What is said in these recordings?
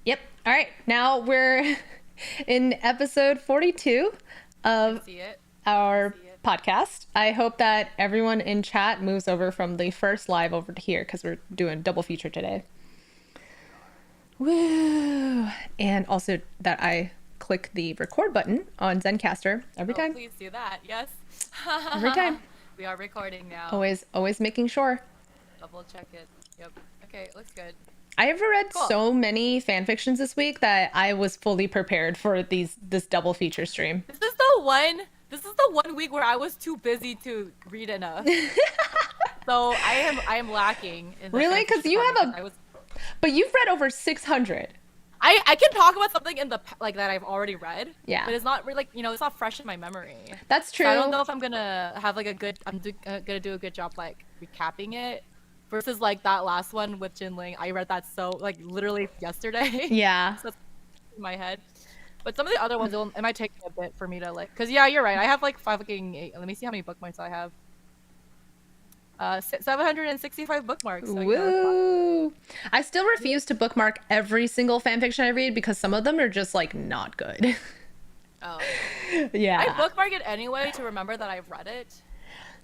Yep. All right. Now we're in episode 42 I of see it. I our see it. podcast. I hope that everyone in chat moves over from the first live over to here because we're doing double feature today. We are. Woo! And also that I click the record button on Zencaster every Oh, time. please do that. Yes. Every time. We are recording now. Always making sure. Double check it. Yep. Okay, looks good. I have read Cool. so many fan fictions this week that I was fully prepared for this double feature stream. This is the one. This is the one week where I was too busy to read enough. So I am lacking in the Really? fan Because fiction you part have because I was. but you've read over 600. I can talk about something in the like that I've already read. Yeah. But it's not really like it's not fresh in my memory. That's So I don't true. know if I'm gonna have like a good. Gonna do a good job like recapping it, versus like that last one with Jin Ling. I read that so like literally yesterday. Yeah. So it's in my head. But some of the other ones, it might take a bit for me to like. Cause yeah, you're right. I have like fucking eight. Let me see how many bookmarks I have. 765 bookmarks. So Woo! I still refuse to bookmark every single fanfiction I read because some of them are just like not good. oh, Yeah. I bookmark it anyway to remember that I've read it.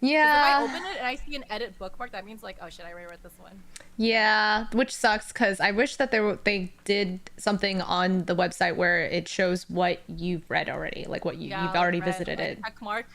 'Cause if I Yeah. open it and I see an edit bookmark, that means like, oh shit, I already read this one. Yeah, which sucks because I wish that they did something on the website where it shows what you've read already, like what Yeah, you've like already red, visited like it, check mark,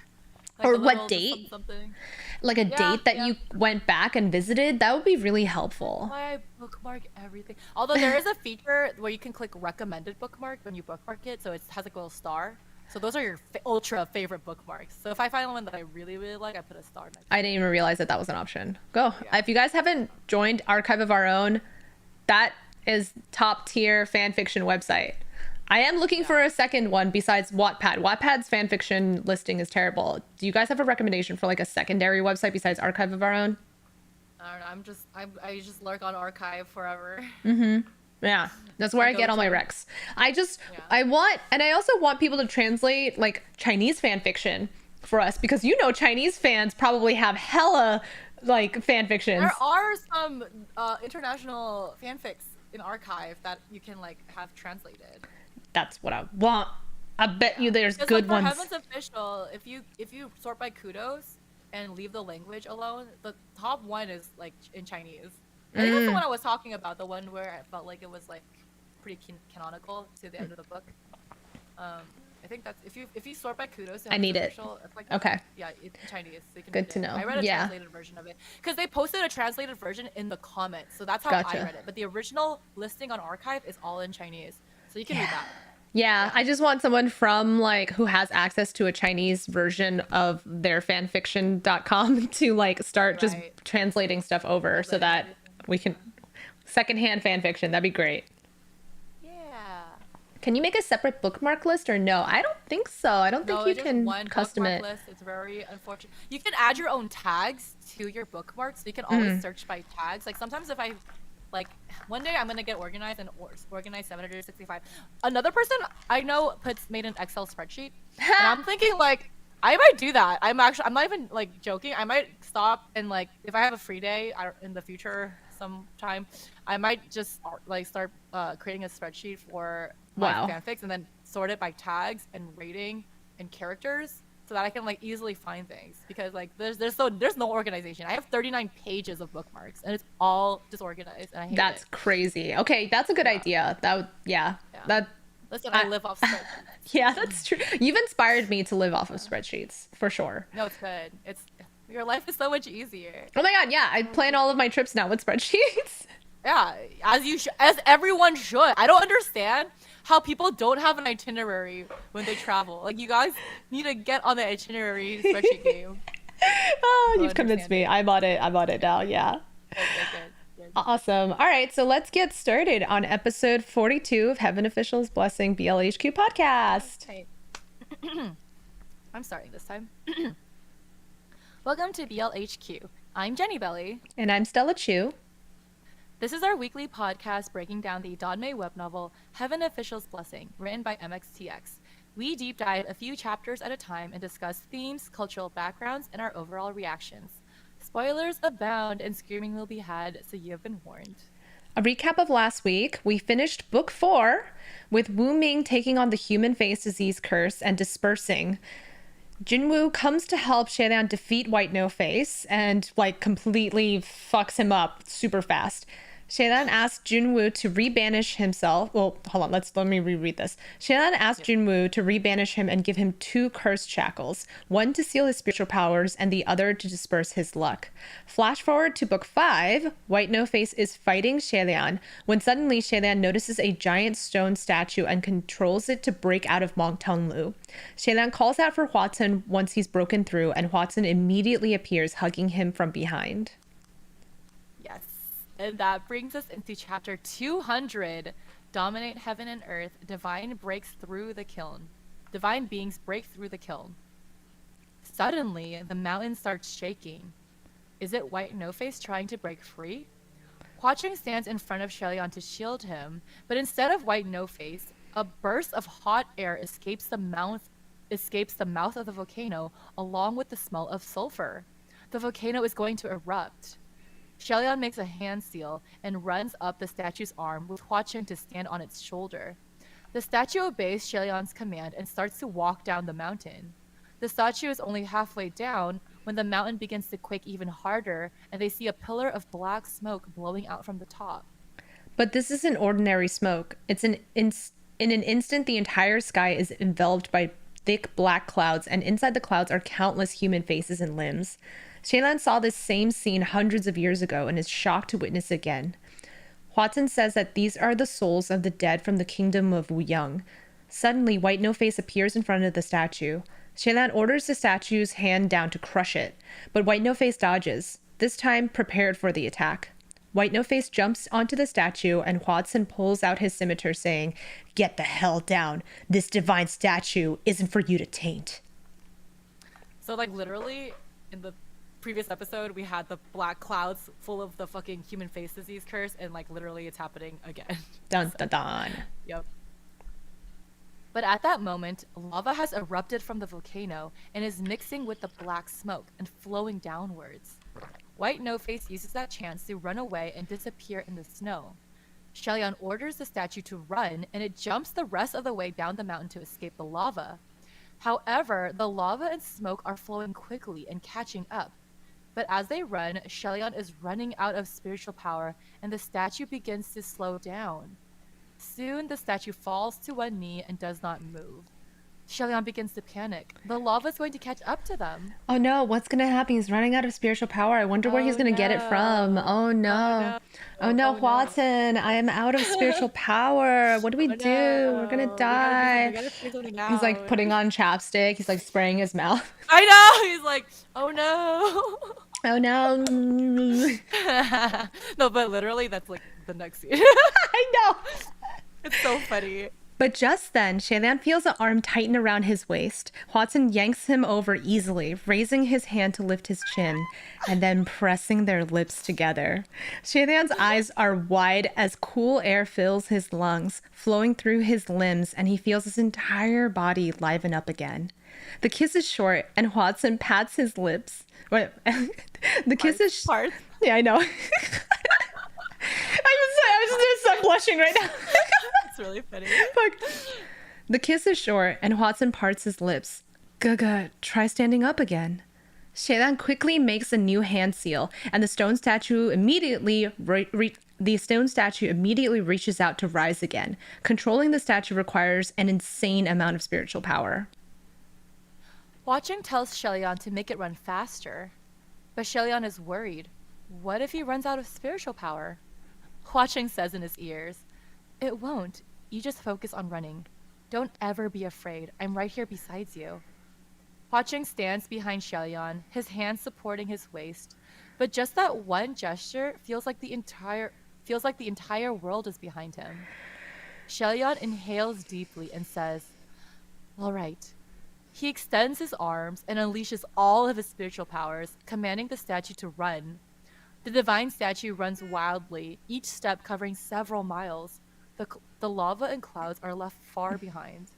like or a what little just date, something. like a Yeah, date that yeah. you went back and visited. That would be really helpful. Why I bookmark everything? Although there is a feature where you can click recommended bookmark when you bookmark it, so it has like a little star. So those are your ultra favorite bookmarks. So if I find one that I really really like, I put a star next. I didn't even realize that that was an option. Go. Yeah. If you guys haven't joined Archive of Our Own, that is top tier fan fiction website. I am looking for a second one besides Wattpad. Wattpad's fan fiction listing is terrible. Do you guys have a recommendation for like a secondary website besides Archive of Our Own? I don't know. I just lurk on archive forever. Yeah, that's where My I get all my go-to. recs. Yeah. I want, and I also want people to translate like Chinese fan fiction for us because Chinese fans probably have hella like fan fictions. There are some international fanfics in archive that you can like have translated. That's what I want. I bet you there's Because good like for ones. Heaven's Official, if you sort by kudos and leave the language alone, the top one is like in Chinese. I think that's the one I was talking about, the one where I felt like it was like pretty canonical to the end of the book. I think that's if you sort by kudos, I need it. Official, it's like Okay. yeah, it's in Chinese, so you can Good read to it. know. I read a Yeah. translated version of it because they posted a translated version in the comments, so that's how Gotcha. I read it. But the original listing on archive is all in Chinese, so you can read that. Yeah, I just want someone from like who has access to a Chinese version of their fanfiction.com to like start just Right. translating stuff over so Translating that everything. we can secondhand fanfiction. That'd be great. Yeah. Can you make a separate bookmark list or no? I don't think so. I don't think No, you it's just can one custom bookmark it. list. It's very unfortunate. You can add your own tags to your bookmarks, so you can always search by tags. Like sometimes if I, like, one day I'm gonna get organized and organize 765. Another person I know made an Excel spreadsheet, and I'm thinking like I might do that. I'm not even like joking. I might stop and like if I have a free day in the future sometime, I might just like start creating a spreadsheet for my Wow. fanfics and then sort it by tags and rating and characters so that I can like easily find things because like there's no organization. I have 39 pages of bookmarks and it's all disorganized and I hate That's it. crazy. Okay, that's a good idea. That would, yeah. Yeah. That Listen, I- I live off spreadsheets. yeah, that's true. You've inspired me to live off of spreadsheets for sure. No, it's good. It's your life is so much easier. Oh my god, yeah, I plan all of my trips now with spreadsheets. Yeah, as everyone should. I don't understand how people don't have an itinerary when they travel. Like you guys need to get on the itinerary spreadsheet game. Oh, Don't you've convinced me. understand I'm on it now. Yeah. Good. Awesome. All right, so let's get started on episode 42 of Heaven Official's Blessing BLHQ podcast. Okay. I'm starting this time. Welcome to BLHQ. I'm Jenny Belly. And I'm Stella Chu. This is our weekly podcast breaking down the Danmei web novel Heaven Official's Blessing, written by MXTX. We deep dive a few chapters at a time and discuss themes, cultural backgrounds, and our overall reactions. Spoilers abound and screaming will be had, so you have been warned. A recap of last week, we finished book 4 with Wu Ming taking on the human face disease curse and dispersing. Jun Wu comes to help Xie Lian defeat White No Face and like completely fucks him up super fast. Xie Lian asks Jun Wu to rebanish himself. Well, hold on, let me reread this. Xie Lian asks Jun Wu to rebanish him and give him 2 cursed shackles, one to seal his spiritual powers and the other to disperse his luck. Flash forward to book 5, White No Face is fighting Xie Lian when suddenly Xie Lian notices a giant stone statue and controls it to break out of Mong Tong Lu. Xie Lian calls out for Hua Tun once he's broken through, and Hua Tun immediately appears, hugging him from behind. Yes. And that brings us into chapter 200. Dominate heaven and earth. Divine breaks through the kiln. Divine beings break through the kiln. Suddenly, the mountain starts shaking. Is it White No Face trying to break free? Hua Cheng stands in front of Xie Lian to shield him, but instead of White No Face, a burst of hot air escapes the mouth of the volcano, along with the smell of sulfur. The volcano is going to erupt. Xie Lian makes a hand seal and runs up the statue's arm with Hua Cheng to stand on its shoulder. The statue obeys Xie Lian's command and starts to walk down the mountain. The statue is only halfway down when the mountain begins to quake even harder, and they see a pillar of black smoke blowing out from the top. But this isn't ordinary smoke. In an instant, the entire sky is enveloped by thick black clouds, and inside the clouds are countless human faces and limbs. Xie Lian saw this same scene hundreds of years ago and is shocked to witness it again. Hua Tun says that these are the souls of the dead from the kingdom of Wuyang. Suddenly, White No Face appears in front of the statue. Xie Lian orders the statue's hand down to crush it, but White No Face dodges, this time prepared for the attack. White No Face jumps onto the statue and Hua Tun pulls out his scimitar saying, "Get the hell down. This divine statue isn't for you to taint." So like literally in the previous episode we had the black clouds full of the fucking human face disease curse, and like literally it's happening again. Dun dun dun. Yep. But at that moment, lava has erupted from the volcano and is mixing with the black smoke and flowing downwards. White No Face uses that chance to run away and disappear in the snow. Xie Lian orders the statue to run, and it jumps the rest of the way down the mountain to escape the lava. However, the lava and smoke are flowing quickly and catching up. But as they run, Xie Lian is running out of spiritual power, and the statue begins to slow down. Soon, the statue falls to one knee and does not move. Xie Lian begins to panic. The lava is going to catch up to them. Oh no, what's gonna happen? He's running out of spiritual power. I wonder where he's gonna get it from. Oh no. Oh no, Hua Tun, I am out of spiritual power. What do we do? We're gonna die. We gotta figure something He's like out. putting on chapstick. He's like spraying his mouth. I know! He's like, oh no! Oh no. No, but literally that's like the next scene. I know. It's so funny. But just then, Xie Lian feels an arm tighten around his waist. Hua Tun yanks him over easily, raising his hand to lift his chin, and then pressing their lips together. Xie Lian's eyes are wide as cool air fills his lungs, flowing through his limbs, and he feels his entire body liven up again. The kiss is short, and Hua Tun pats his lips. Wait, the kiss is... Parts. Yeah, I know. I was just I'm blushing right now. It's really funny. Fuck. The kiss is short, and Hua Tun parts his lips. Gaga, try standing up again. Xie Lian quickly makes a new hand seal, and the stone statue immediately reaches out to rise again. Controlling the statue requires an insane amount of spiritual power. Hua Cheng tells Xie Lian to make it run faster, but Xie Lian is worried. What if he runs out of spiritual power? Hua Cheng says in his ears, "It won't. You just focus on running. Don't ever be afraid. I'm right here beside you." Hua Cheng stands behind Xie Lian, his hands supporting his waist, but just that one gesture feels like the entire world is behind him. Xie Lian inhales deeply and says, "All right." He extends his arms and unleashes all of his spiritual powers, commanding the statue to run. The divine statue runs wildly, each step covering several miles. The lava and clouds are left far behind.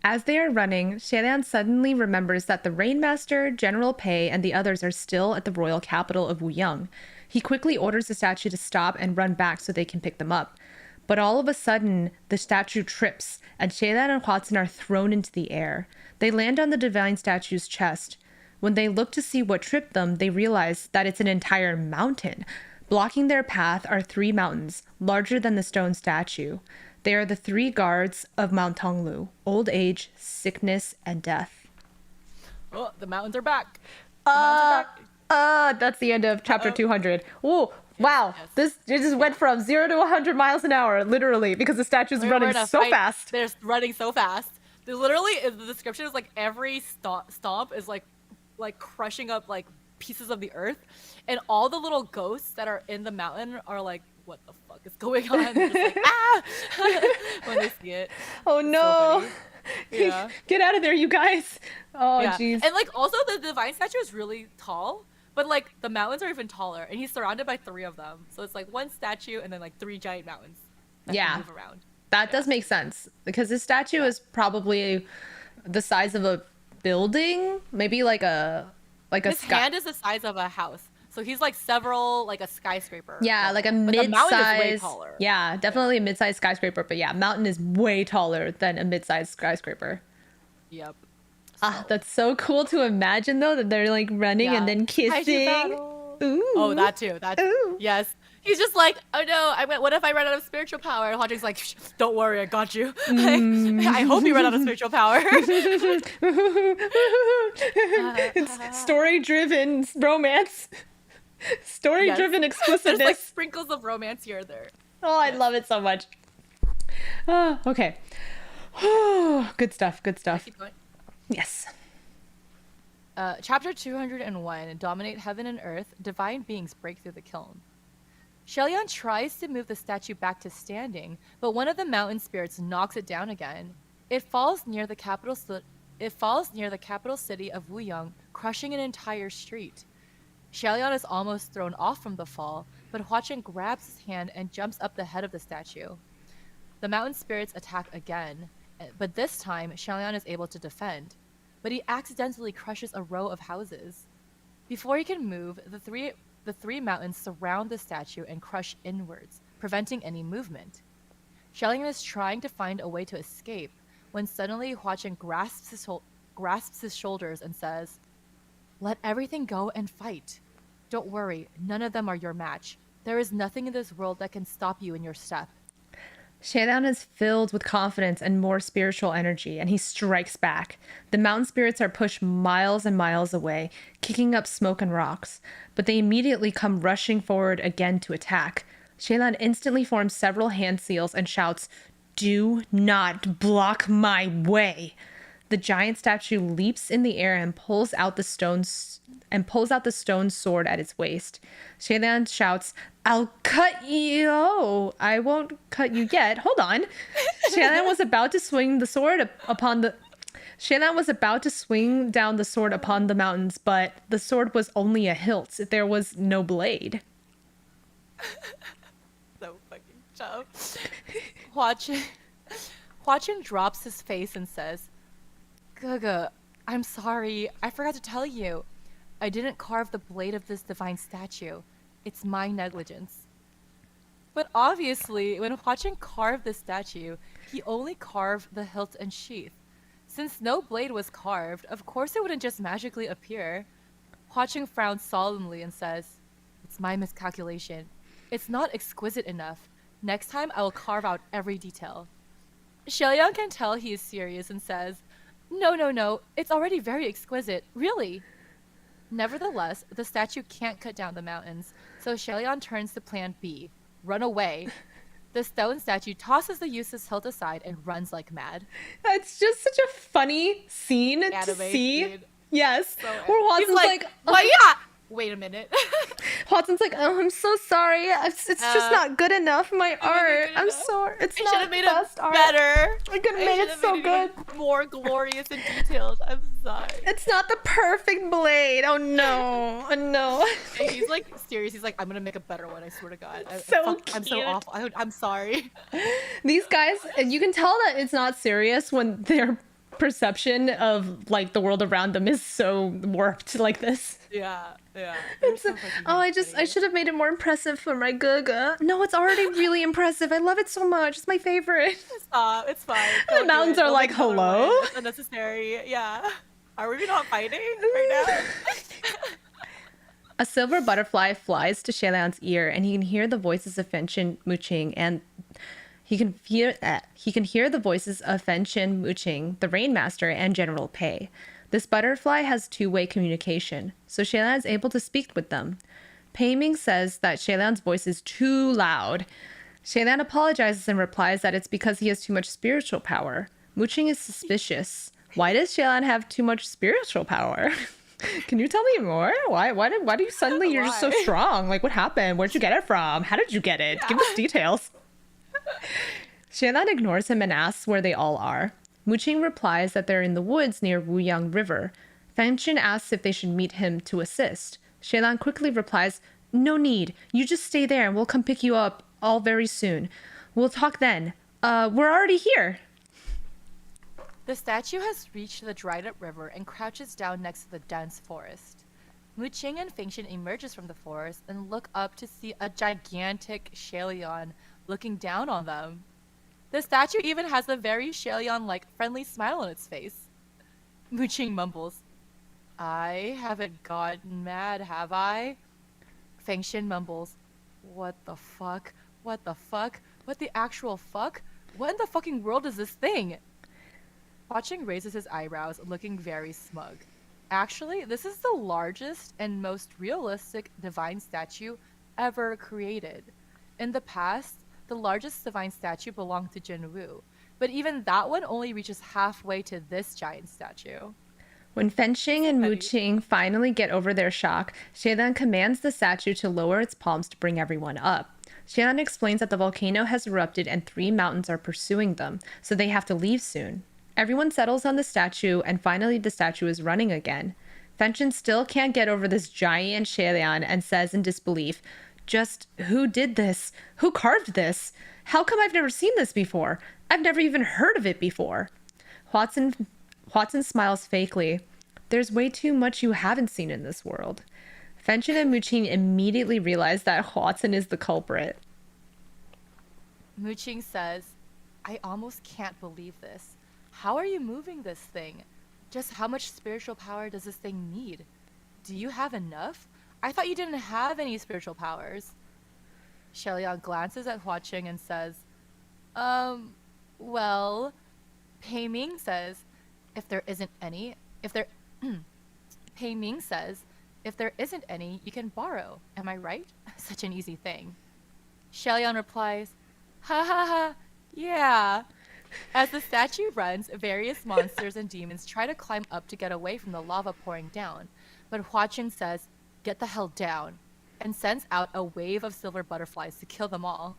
As they are running, Xie Lian suddenly remembers that the Rainmaster, General Pei, and the others are still at the royal capital of Wuyang. He quickly orders the statue to stop and run back so they can pick them up. But all of a sudden, the statue trips, and Xie Lian and Huatzin are thrown into the air. They land on the divine statue's chest. When they look to see what tripped them, they realize that it's an entire mountain. Blocking their path are 3 mountains, larger than the stone statue. They are the 3 guards of Mount Tonglu: old age, sickness, and death. Oh, the mountains are back. The mountains are back. That's the end of chapter 200. Oh, wow. yes. It just went from 0 to 100 miles an hour, literally, because the statue's running so fast. They're running so fast. They literally, the description is like every stomp is like crushing up like pieces of the earth, and all the little ghosts that are in the mountain are like, what the fuck is going on? They're just like, ah! when they see it. Oh no. So yeah. Get out of there, you guys. Oh, yeah. jeez. And like also the divine statue is really tall, but like the mountains are even taller, and he's surrounded by 3 of them. So it's like 1 statue and then like 3 giant mountains that can move around. That does make sense, because this statue is probably the size of a building, maybe like a His hand is the size of a house. So he's like a skyscraper. Yeah, like a mid-size. The mountain is way mid-size. taller. Yeah, definitely a mid-sized skyscraper. But yeah, mountain is way taller than a mid-sized skyscraper. Yep. That's so cool to imagine, though, that they're like running and then kissing. Ooh. Oh, that too. Ooh. Yes. He's just like, oh no, what if I run out of spiritual power? And Hodging's like, don't worry, I got you. I hope you run out of spiritual power. It's story-driven romance. Story-driven explicitness. There's like sprinkles of romance here or there. Oh, I love it so much. Oh, okay. Good stuff. Good stuff. Keep going. Yes. Chapter 201, Dominate Heaven and Earth, Divine Beings Break Through the Kiln. Xie Lian tries to move the statue back to standing, but one of the mountain spirits knocks it down again. It falls near the capital city of Wuyang, crushing an entire street. Xie Lian is almost thrown off from the fall, but Hua Chen grabs his hand and jumps up the head of the statue. The mountain spirits attack again, but this time Xie Lian is able to defend. But he accidentally crushes a row of houses. Before he can move, the three mountains surround the statue and crush inwards, preventing any movement. Xie Lian is trying to find a way to escape when suddenly Hua Chen grasps his shoulders and says, "Let everything go and fight. Don't worry, none of them are your match. There is nothing in this world that can stop you in your step." Xie Lian is filled with confidence and more spiritual energy, and he strikes back. The mountain spirits are pushed miles and miles away, kicking up smoke and rocks, but they immediately come rushing forward again to attack. Xie Lian instantly forms several hand seals and shouts, "Do not block my way." The giant statue leaps in the air and pulls out the stone sword at its waist. Xie Lian shouts, "I'll cut you." Oh, I won't cut you yet. Hold on. Xie Lian was about to swing the sword upon the Xie Lian was about to swing down the sword upon the mountains, but the sword was only a hilt. There was no blade. So fucking tough. Hua Chen drops his face and says, "Gaga, I'm sorry. I forgot to tell you. I didn't carve the blade of this divine statue. It's my negligence." But obviously, when Hua Chen carved this statue, he only carved the hilt and sheath. Since no blade was carved, of course it wouldn't just magically appear. Hua Chen frowns solemnly and says, "It's my miscalculation. It's not exquisite enough. Next time I will carve out every detail." Xie Lian can tell he is serious and says, No, it's already very exquisite, really." Nevertheless, the statue can't cut down the mountains, so Xie Lian turns to plan B, run away. The stone statue tosses the useless hilt aside and runs like mad. It's just such a funny scene to see. Scene. Yes. So where Watson's like, well, yeah. Wait a minute. Watson's like, "Oh, I'm so sorry. It's just not good enough. My art. I'm sorry. It's not have the made best it art. better. I could have made it so good. More glorious and detailed. I'm sorry. It's not the perfect blade. Oh no. Oh no." And he's like serious. He's like, "I'm gonna make a better one. I swear to God. I'm so cute. awful. I'm sorry." These guys, you can tell that it's not serious when they're perception of like the world around them is so warped like this. Yeah, yeah. They're so fucking I funny. should have made it more impressive for my Guga. No, it's already really impressive. I love it so much. It's my favorite. Stop. It's fine. The Don't do mountains it. are Don't like, make another hello? one. It's unnecessary. Yeah. Are we not fighting right now? A silver butterfly flies to Xie Lian's ear, and he can hear the voices of Fenchen Muqing, and he can hear the voices of Fenchen Muqing, the Rainmaster, and General Pei. This butterfly has two-way communication, so Xie Lian is able to speak with them. Pei Ming says that Xie Lian's voice is too loud. Xie Lian apologizes and replies that it's because he has too much spiritual power. Muqing is suspicious. Why does Xie Lian have too much spiritual power? Can you tell me more? Why do you suddenly you're just so Why? strong? Like, what happened? Where'd you get it from? How did you get it? Give us details. Xie Lian ignores him and asks where they all are. Muqing replies that they're in the woods near Wuyang River. Fenchen asks if they should meet him to assist. Xie Lian quickly replies, "No need. You just stay there and we'll come pick you up all very soon. We'll talk then. We're already here." The statue has reached the dried-up river and crouches down next to the dense forest. Muqing and Fengshen emerges from the forest and look up to see a gigantic Xie Lian looking down on them. The statue even has a very Xie Lian-like friendly smile on its face. Muqing mumbles, "I haven't gotten mad, have I?" Fengshen mumbles, "What the fuck? What the fuck? What the actual fuck? What in the fucking world is this thing?" Watching raises his eyebrows, looking very smug. Actually, this is the largest and most realistic divine statue ever created. In the past, the largest divine statue belonged to Jun Wu, but even that one only reaches halfway to this giant statue. When Fenching and Muqing finally get over their shock, Xie Lian commands the statue to lower its palms to bring everyone up. Xie Lian explains that the volcano has erupted and 3 mountains are pursuing them, so they have to leave soon. Everyone settles on the statue, and finally the statue is running again. Fenchen still can't get over this giant Xie Lian and says in disbelief, "Just who did this? Who carved this? How come I've never seen this before? I've never even heard of it before." Watson smiles fakely. "There's way too much you haven't seen in this world." Fenchen and Muqing immediately realize that Watson is the culprit. Muqing says, "I almost can't believe this. How are you moving this thing? Just how much spiritual power does this thing need? Do you have enough? I thought you didn't have any spiritual powers." Xie Lian glances at Hua Qing and says, well, Pei Ming says, if there isn't any, Pei Ming says, if there isn't any, you can borrow. Am I right? Such an easy thing." Xie Lian replies, "Ha ha ha, yeah." As the statue runs, various monsters and demons try to climb up to get away from the lava pouring down, but Hua Qing says, "Get the hell down," and sends out a wave of silver butterflies to kill them all.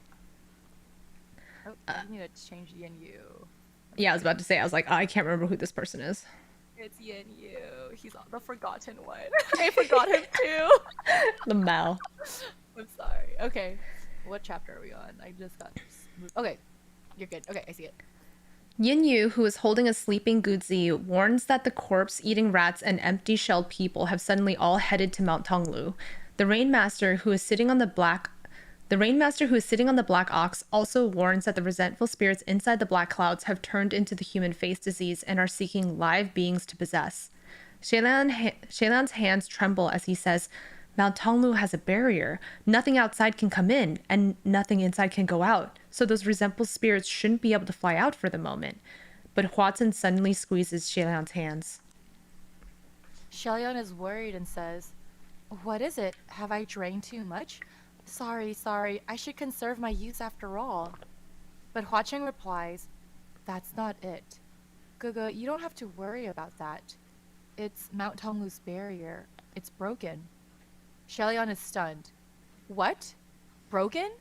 Oh, you need to change Yin Yu. Yeah, I was about to say, I was like, I can't remember who this person is. It's Yin Yu. He's the forgotten one. I forgot him too. The Mal. I'm sorry. Okay, what chapter are we on? I just got. Okay, you're good. Okay, I see it. Yin Yu, who is holding a sleeping Guzi, warns that the corpse-eating rats and empty-shelled people have suddenly all headed to Mount Tonglu. The Rainmaster, who is sitting on the black ox, also warns that the resentful spirits inside the black clouds have turned into the human face disease and are seeking live beings to possess. Xie Lian's hands tremble as he says, "Mount Tonglu has a barrier. Nothing outside can come in, and nothing inside can go out. So those resentful spirits shouldn't be able to fly out for the moment." But Watson suddenly squeezes Xie Lian's hands. Xie Lian is worried and says, "What is it? Have I drained too much? Sorry. I should conserve my use after all." But Hua Qing replies, "That's not it. Guga, you don't have to worry about that. It's Mount Tonglu's barrier. It's broken." Xie Lian is stunned. "What? Broken?"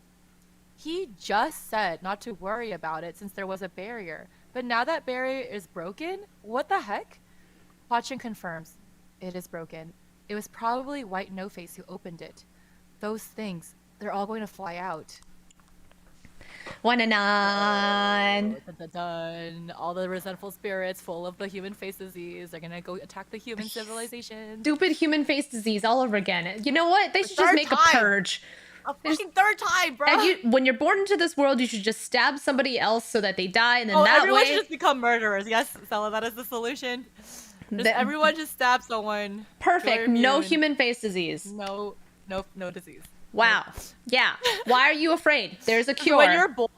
He just said not to worry about it since there was a barrier. But now that barrier is broken? What the heck? Hua Qing confirms. It is broken. It was probably White No-Face who opened it. Those things, they're all going to fly out. Wananan. Dun, dun, dun. All the resentful spirits full of the human face disease are gonna go attack the human civilization. Stupid human face disease all over again. You know what? They should just third make a time. purge. A fucking third time, bro. When you're born into this world, you should just stab somebody else so that they die, and then that everyone way should just become murderers. Yes, Stella, that is the solution. Everyone just stab someone. Perfect. No human face disease. No disease. Wow. Yeah. Why are you afraid? There's a cure. When you're born,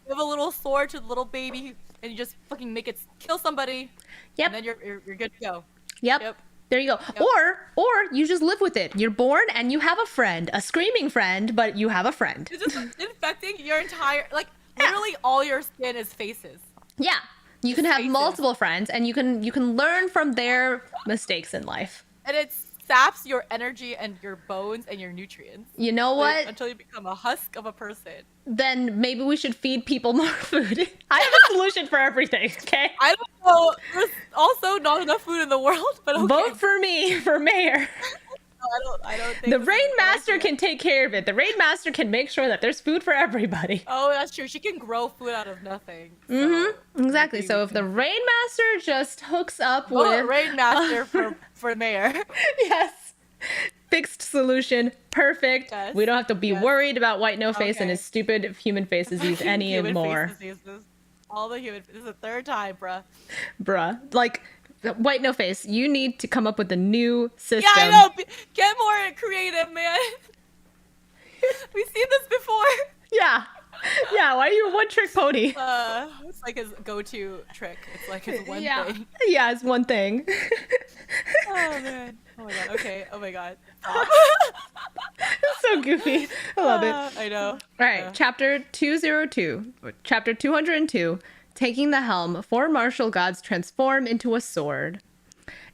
you have a little sword to the little baby, and you just fucking make it kill somebody. Yep. And then you're good to go. Yep. There you go. Yep. Or you just live with it. You're born and you have a friend, a screaming friend, but you have a friend. It's just infecting your entire, literally all your skin is faces. Yeah. You can have multiple friends, and you can learn from their mistakes in life. And it saps your energy and your bones and your nutrients. You know what? Until you become a husk of a person. Then maybe we should feed people more food. I have a solution for everything, okay? I don't know. There's also not enough food in the world, but okay. Vote for me for mayor. I don't think the Raid Master can take care of it. The Raid Master can make sure that there's food for everybody. Oh, that's true. She can grow food out of nothing. So exactly. So if the Raid Master just hooks up with Raid Master for mayor. Yes. Fixed solution. Perfect. Yes. We don't have to be worried about White No Face and his stupid human face disease anymore. All the human. This is the third time, bruh. Like, White No Face, you need to come up with a new system. Yeah, I know. Get more creative, man. We've seen this before. Yeah. Yeah, why are you a one-trick pony? It's like his go-to trick. It's like his one thing. Yeah, it's one thing. Oh, man. Oh, my God. Okay. Oh, my God. It's so goofy. I love it. I know. All right, chapter 202. Chapter 202. Taking the helm, 4 martial gods transform into a sword.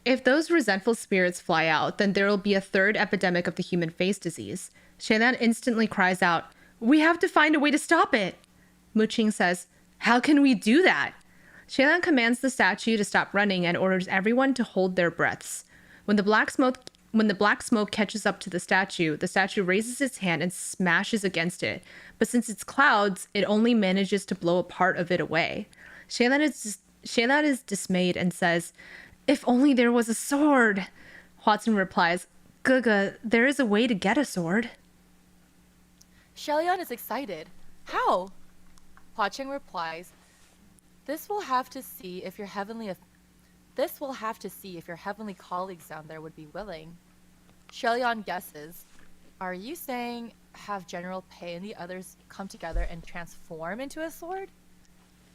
If those resentful spirits fly out, then there will be a third epidemic of the human face disease. Xie Lian instantly cries out, "We have to find a way to stop it." Mu Qing says, "How can we do that?" Xie Lian commands the statue to stop running and orders everyone to hold their breaths. When the black smoke catches up to the statue raises its hand and smashes against it. But since it's clouds, it only manages to blow a part of it away. Xie Lian is dismayed and says, "If only there was a sword." Huatzin replies, "Gege, there is a way to get a sword." Xie Lian is excited. How? Huatzin replies, This will have to see if your heavenly colleagues down there would be willing." Xie Lian guesses, "Are you saying have General Pei and the others come together and transform into a sword?"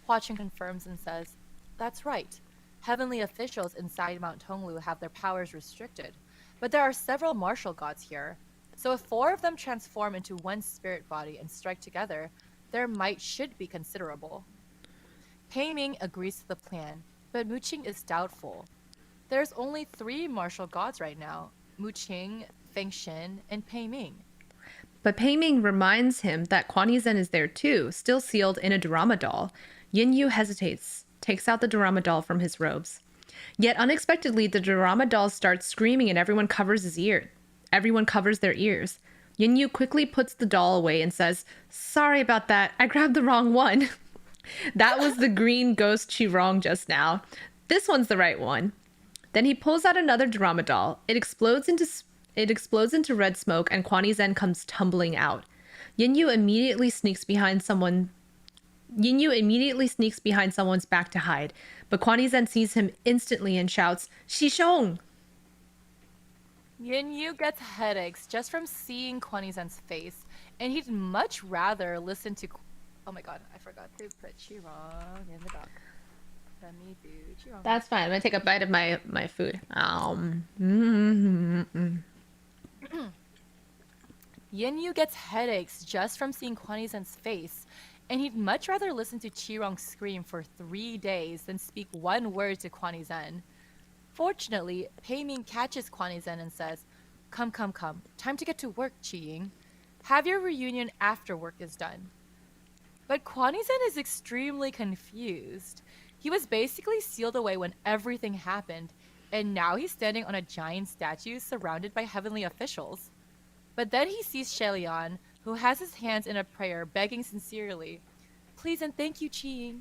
Huatzin confirms and says, "That's right. Heavenly officials inside Mount Tonglu have their powers restricted, but there are several martial gods here. So if 4 of them transform into one spirit body and strike together, their might should be considerable." Pei Ming agrees to the plan, but Mu Qing is doubtful. There's only 3 martial gods right now: Mu Qing, Feng Shen, and Pei Ming. But Pei Ming reminds him that Kuan Yizhen is there too, still sealed in a Durama doll. Yin Yu hesitates, takes out the Durama doll from his robes. Yet unexpectedly, the Durama doll starts screaming and everyone covers their ears. Yin Yu quickly puts the doll away and says, "Sorry about that, I grabbed the wrong one." That was the green ghost Qirong just now. This one's the right one. Then he pulls out another Durama doll. It explodes into red smoke and Kuan Yizhen comes tumbling out. Yin Yu immediately sneaks behind someone's back to hide, but Kuan Yizhen sees him instantly and shouts, "Shishong!" Yin Yu gets headaches just from seeing Kuan Yizhen's face, and he'd much rather listen to... Oh my god, I forgot to put Qirong in the dock. Let me do Qirong. That's fine. I'm gonna take a bite of my food. Yin Yu gets headaches just from seeing Kuan Yizhen's face, and he'd much rather listen to Qirong scream for 3 days than speak one word to Kuan Yizhen. Fortunately, Pei Ming catches Kuan Yizhen and says, Come. Time to get to work, Qiying. Have your reunion after work is done." But Kuan Yizhen is extremely confused. He was basically sealed away when everything happened, and now he's standing on a giant statue surrounded by heavenly officials. But then he sees Xie Lian, who has his hands in a prayer begging sincerely, Please and thank you, Cheng.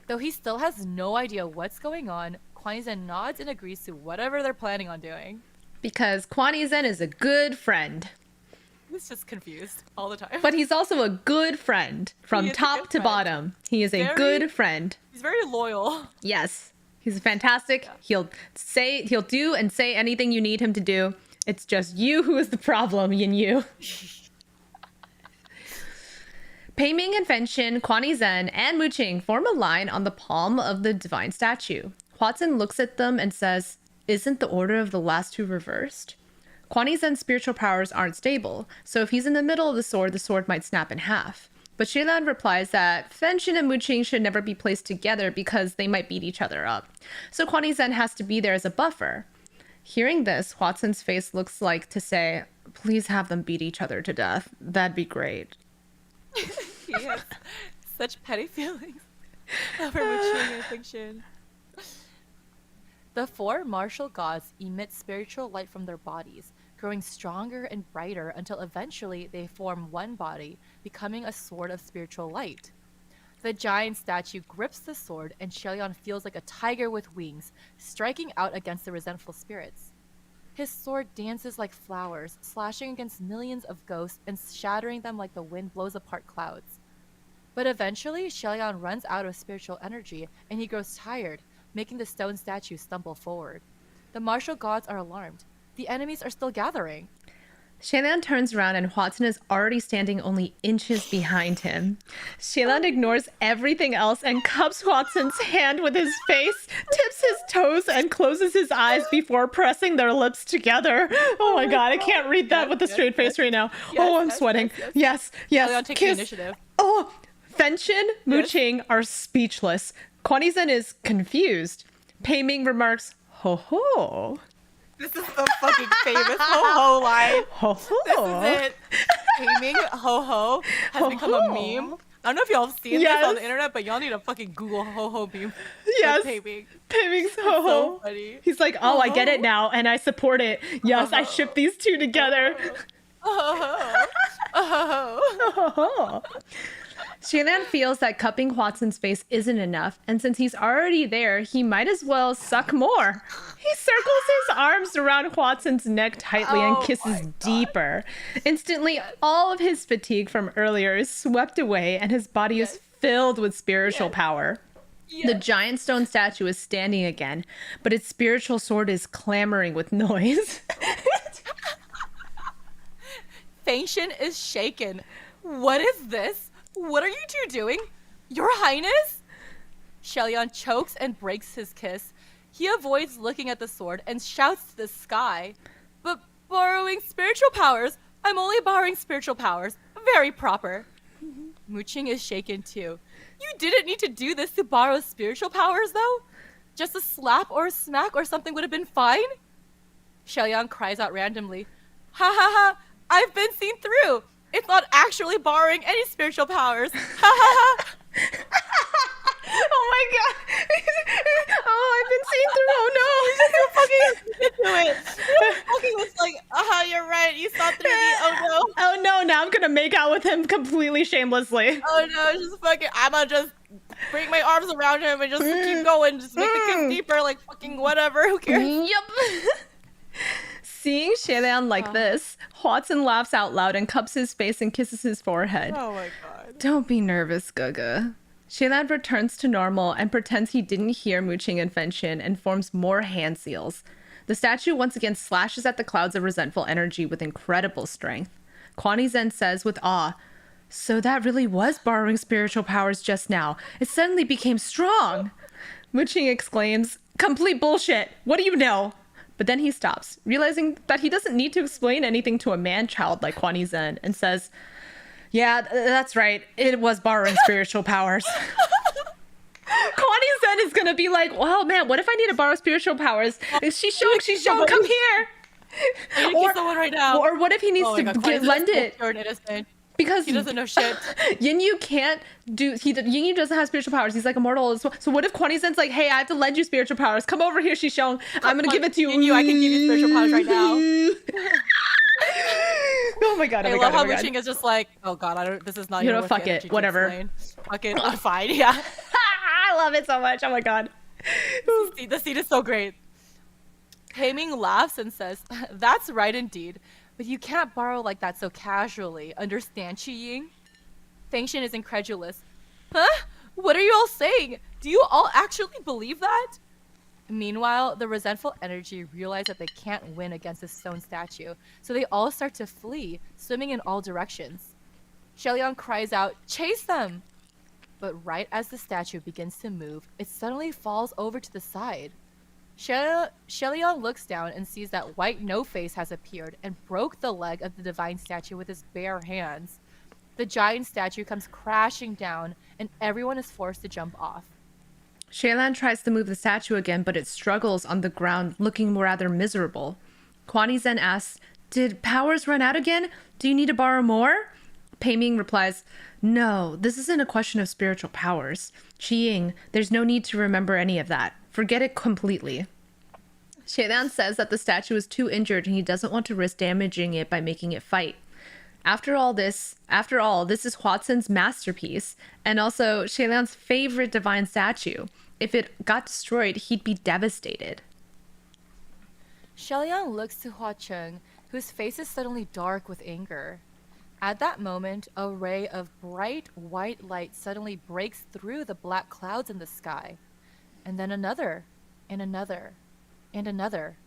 Though he still has no idea what's going on, Kuan Yin nods and agrees to whatever they're planning on doing. Because Kuan Yin is a good friend. He's just confused all the time. But he's also a good friend from top to bottom. He is a good friend. He's very loyal. Yes. He's fantastic. Yeah. He'll do and say anything you need him to do. It's just you who is the problem, Yin Yu. Pei Ming and Fenxin, Kuan Yi Zhen, and Mu Qing form a line on the palm of the divine statue. Hua Zhen looks at them and says, "Isn't the order of the last two reversed?" Kuan Yi Zhen's spiritual powers aren't stable, so if he's in the middle of the sword might snap in half. But Xie Lian replies that Fenxin and Mu Qing should never be placed together because they might beat each other up. So Kuan Yi Zhen has to be there as a buffer. Hearing this, Hua Zhen's face looks like to say, "Please have them beat each other to death. That'd be great." He has such petty feelings over Mu Qing and Fenxin. The four martial gods emit spiritual light from their bodies, growing stronger and brighter until eventually they form one body, becoming a sword of spiritual light. The giant statue grips the sword, and Xie Lian feels like a tiger with wings, striking out against the resentful spirits. His sword dances like flowers, slashing against millions of ghosts and shattering them like the wind blows apart clouds. But eventually, Xie Lian runs out of spiritual energy, and he grows tired, making the stone statue stumble forward. The martial gods are alarmed. The enemies are still gathering. Xie Lian turns around and Hua Zhen is already standing only inches behind him. Xie Lian ignores everything else and cups Hua Zhen's hand with his face, tips his toes, and closes his eyes before pressing their lips together. Oh my god, I can't read that with a straight face right now. Oh, I'm sweating. Yes. Xie Lian takes the initiative. Oh, Fenxin, Mu Qing are speechless. Kuan Yi Zhen is confused. Pei Ming remarks, "Ho ho." This is the fucking famous ho-ho line. Ho-ho. This is it. Gaming ho-ho has become a meme. I don't know if y'all have seen this on the internet, but y'all need to fucking Google ho-ho meme. Yes. Pei Ming. Pei Ming's ho-ho. So funny. He's like, "Oh, I get it now, and I support it. Yes, I ship these two together." Xie Lian feels that cupping Hua Zhen's face isn't enough, and since he's already there, he might as well suck more. He circles his arms around Hua Zhen's neck tightly and kisses deeper. Instantly, all of his fatigue from earlier is swept away, and his body is filled with spiritual power. The giant stone statue is standing again, but its spiritual sword is clamoring with noise. Fenxin is shaken. What is this? What are you two doing? Your Highness? Xie Lian chokes and breaks his kiss. He avoids looking at the sword and shouts to the sky. "But borrowing spiritual powers? I'm only borrowing spiritual powers. Very proper." Mu Qing is shaken too. "You didn't need to do this to borrow spiritual powers, though? Just a slap or a smack or something would have been fine?" Xie Lian cries out randomly. "Ha ha ha! I've been seen through! It's not actually borrowing any spiritual powers. Ha ha ha!" Oh my god! Oh, I've been seen through. Oh no! You fucking into it. You fucking was like, "You're right. You saw through me. Oh no. Oh no! Now I'm gonna make out with him completely shamelessly. Oh no! Just fucking. I'ma just bring my arms around him and just keep going. Just make the kiss deeper. Like fucking whatever. Who cares?" Yep. Seeing Xie Lian like this, Hua Zhen laughs out loud and cups his face and kisses his forehead. Oh my god. "Don't be nervous, Gaga." Xie Lian returns to normal and pretends he didn't hear Mu Qing and Fenxin and forms more hand seals. The statue once again slashes at the clouds of resentful energy with incredible strength. Kuan Yi Zhen says with awe, "So that really was borrowing spiritual powers just now. It suddenly became strong." Mu Qing exclaims, "Complete bullshit. What do you know?" But then he stops, realizing that he doesn't need to explain anything to a man-child like Kuan Yi Zhen, and says, "Yeah, that's right. It was borrowing spiritual powers." Kuan Yi Zhen is gonna be like, "Well, man, what if I need to borrow spiritual powers? Xishong, come here." I need to kiss someone right now. Or what if he needs to lend it? You're an innocent. Because he doesn't know shit. Yin Yu can't do. Yin Yu doesn't have spiritual powers. He's like immortal as well. So what if Kuan Yi Zhen's like, "Hey, I have to lend you spiritual powers. Come over here, Xishong. I'm gonna give it to you." Yin Yu, I can give you spiritual powers right now. Oh my god! Oh I my love god! how Oh my god! Cheng is just like, oh god, I don't. This is not You even know, worth fuck the it, energy to whatever. explain. Fuck it, fine. Yeah. I love it so much. Oh my god. The scene is so great. Haiming laughs and says, "That's right indeed, but you can't borrow like that so casually. Understand, Qi Ying?" Fengshen is incredulous. Huh? What are you all saying? Do you all actually believe that? Meanwhile, the resentful energy realize that they can't win against this stone statue, so they all start to flee, swimming in all directions. Xie Lian cries out, "Chase them!" But right as the statue begins to move, it suddenly falls over to the side. Xie Lian looks down and sees that White No-Face has appeared and broke the leg of the divine statue with his bare hands. The giant statue comes crashing down, and everyone is forced to jump off. Xie Lian tries to move the statue again, but it struggles on the ground, looking rather miserable. Kuan Yi then asks, "Did powers run out again? Do you need to borrow more?" Pei Ming replies, "No, this isn't a question of spiritual powers. Qi Ying, there's no need to remember any of that. Forget it completely." Xie Lian says that the statue is too injured and he doesn't want to risk damaging it by making it fight. After all, this is Huacen's masterpiece, and also Xie Lian's favorite divine statue. If it got destroyed, he'd be devastated. Xie Lian looks to Hua Cheng, whose face is suddenly dark with anger. At that moment, a ray of bright white light suddenly breaks through the black clouds in the sky. And then another, and another, and another.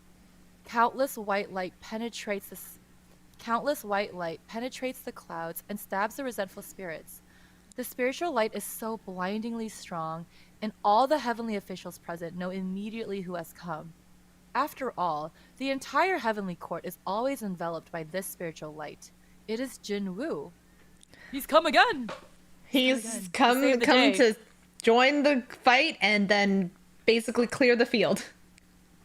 Countless white light penetrates the clouds and stabs the resentful spirits. The spiritual light is so blindingly strong, and all the heavenly officials present know immediately who has come. After all, the entire heavenly court is always enveloped by this spiritual light. It is Jun Wu. He's come again! He's come to join the fight and then basically clear the field.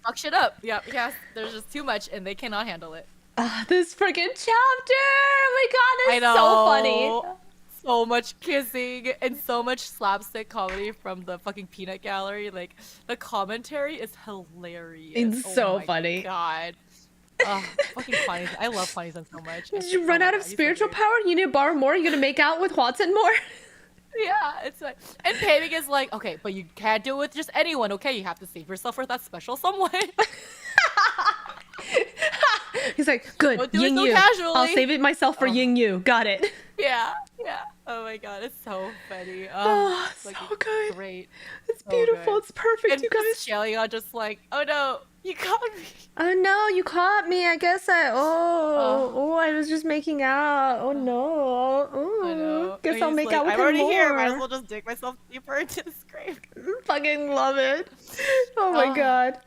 Fuck shit up. Yep, yes, there's just too much and they cannot handle it. This freaking chapter! Oh my god, it's so funny. So much kissing and so much slapstick comedy from the fucking peanut gallery. Like, the commentary is hilarious. It's so funny. God. Fucking funny. I love funny so much. Did you run out of spiritual power? You need to borrow more? You gonna make out with Huacen more? Yeah, it's like, and Pei Ming is like, okay, but you can't do it with just anyone, okay? You have to save yourself for that special someone. He's like, good, Don't do Ying it so Yu. casually. I'll save it myself for Ying Yu. Got it. Yeah. Oh my god, it's so funny. Oh, it's, like, so good. Great. It's So beautiful. good. It's perfect, And you guys. Xie Lian just like, oh no, you caught me. Oh no, you caught me. I guess I I was just making out. Oh no. I know. Guess And I'll he's make like, out with I'm him already more. here. Might as well just dig myself deeper into this grave. Fucking love it. Oh my god.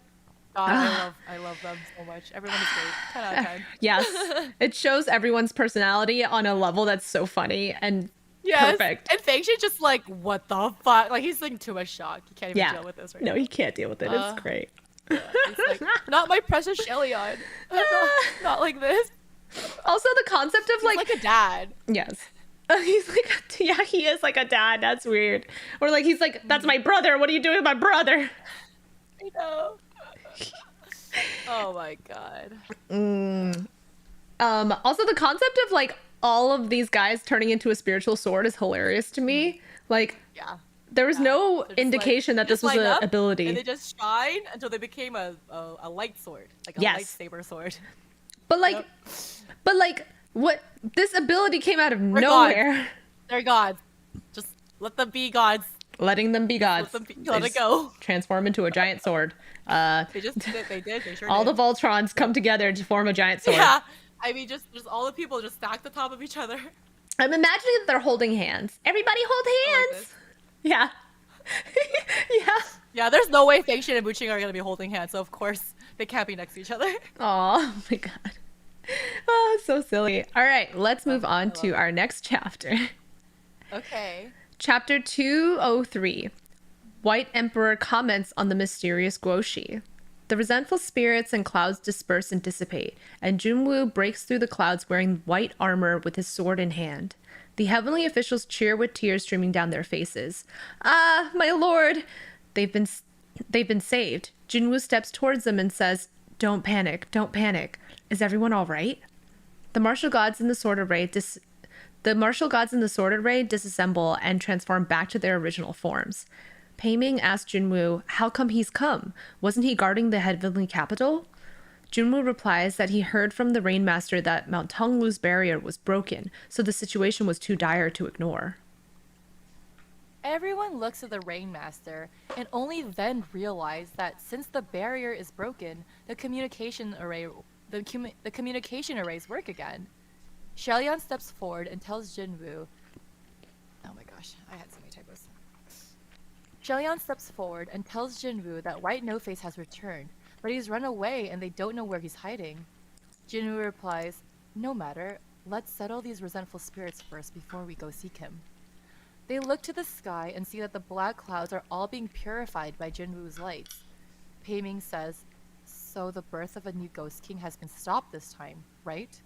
God, I love them so much. Everyone is great. 10 out of 10. Yes. It shows everyone's personality on a level that's so funny and perfect. And Fengshen just like, what the fuck? Like, he's like too much shock. He can't even deal with this right now. No, he can't deal with it. It's great. Yeah, he's like, not my precious Xie Lian. Not like this. Also, the concept of He's like a dad. yes. He's like, yeah, he is like a dad. That's weird. Or like, he's like, that's my brother. What are you doing with my brother? I know. Oh my god. Also, the concept of like all of these guys turning into a spiritual sword is hilarious to me. Like, Yeah. there was no They're just indication like, that this was light an up, ability. And they just shine until they became a light sword. Like a Yes. lightsaber sword. But like, Yep. what this ability came out of We're nowhere. gods. They're gods. Just let them be gods. Letting them be gods. Let it go. Transform into a giant sword. They just did it. They did. They sure All did. the Voltrons come together to form a giant sword. Yeah. I mean, just all the people just stacked the top of each other. I'm imagining that they're holding hands. Everybody hold Like hands. this. Yeah. Yeah. Yeah, there's no way Fengshen and Buqing are gonna be holding hands, so of course they can't be next to each other. Oh my god. Oh, so silly. All right, let's move on to it. our next chapter. Okay. Chapter 203. White Emperor comments on the mysterious guoshi. The resentful spirits and clouds disperse and dissipate, and Jun Wu breaks through the clouds wearing white armor with his sword in hand. The heavenly officials cheer with tears streaming down their faces. Ah, my lord! They've been saved. Jun Wu steps towards them and says, don't panic, don't panic. Is everyone all right? The martial gods in the sword array disassemble and transform back to their original forms. Pei Ming asked Jun Wu, how come he's come? Wasn't he guarding the heavenly capital? Jun Wu replies that he heard from the Rainmaster that Mount Tonglu's barrier was broken, so the situation was too dire to ignore. Everyone looks at the Rainmaster and only then realize that since the barrier is broken, the communication arrays work again. Xie Lian steps forward and tells Jun Wu, oh my gosh, I had so many typos. Xie Lian steps forward and tells Jun Wu that White No-Face has returned, but he's run away and they don't know where he's hiding. Jun Wu replies, no matter, let's settle these resentful spirits first before we go seek him. They look to the sky and see that the black clouds are all being purified by Jun Wu's lights. Pei Ming says, so the birth of a new ghost king has been stopped this time, right?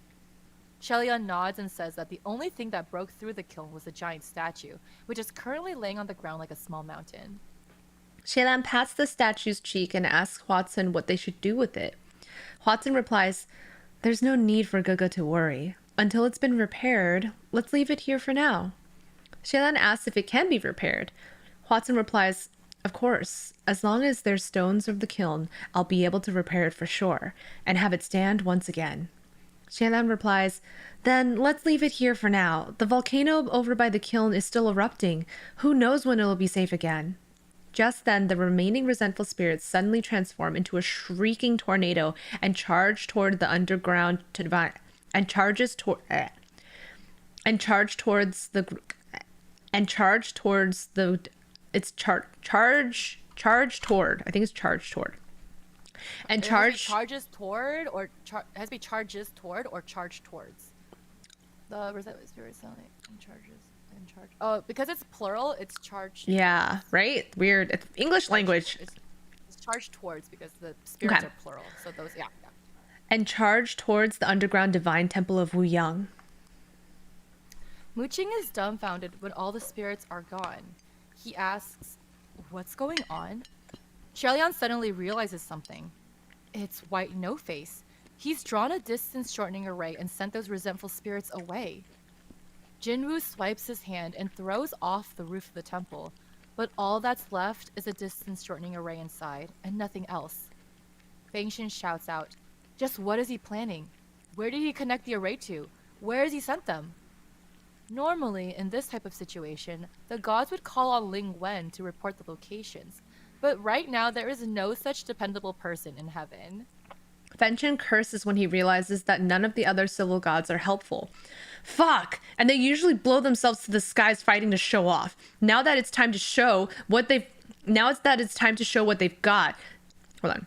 Xie Lian nods and says that the only thing that broke through the kiln was a giant statue, which is currently laying on the ground like a small mountain. Xie Lian pats the statue's cheek and asks Huatsun what they should do with it. Huatsun replies, there's no need for Gaga to worry. Until it's been repaired, let's leave it here for now. Xie Lian asks if it can be repaired. Huatsun replies, of course, as long as there's stones of the kiln, I'll be able to repair it for sure, and have it stand once again. Xie Lian replies, then let's leave it here for now. The volcano over by the kiln is still erupting. Who knows when it'll be safe again? Just then, the remaining resentful spirits suddenly transform into a shrieking tornado and charge toward the underground and charge towards the charge towards. The resentful spirit sound and charges and charge. Oh, because it's plural, it's charged. Yeah, right? Weird. It's English language. It's charged towards because the spirits are plural. So those, yeah. And charge towards the underground divine temple of Wu Yang. Mu Qing is dumbfounded when all the spirits are gone. He asks, what's going on? Xie Lian suddenly realizes something. It's White No-Face. He's drawn a distance shortening array and sent those resentful spirits away. Jun Wu swipes his hand and throws off the roof of the temple, but all that's left is a distance shortening array inside and nothing else. Feng Xin shouts out, just what is he planning? Where did he connect the array to? Where has he sent them? Normally, in this type of situation, the gods would call on Ling Wen to report the locations, but right now there is no such dependable person in heaven. Feng Xin curses when he realizes that none of the other civil gods are helpful. Fuck! And they usually blow themselves to the skies fighting to show off. Now that it's time to show what they've got. Hold on.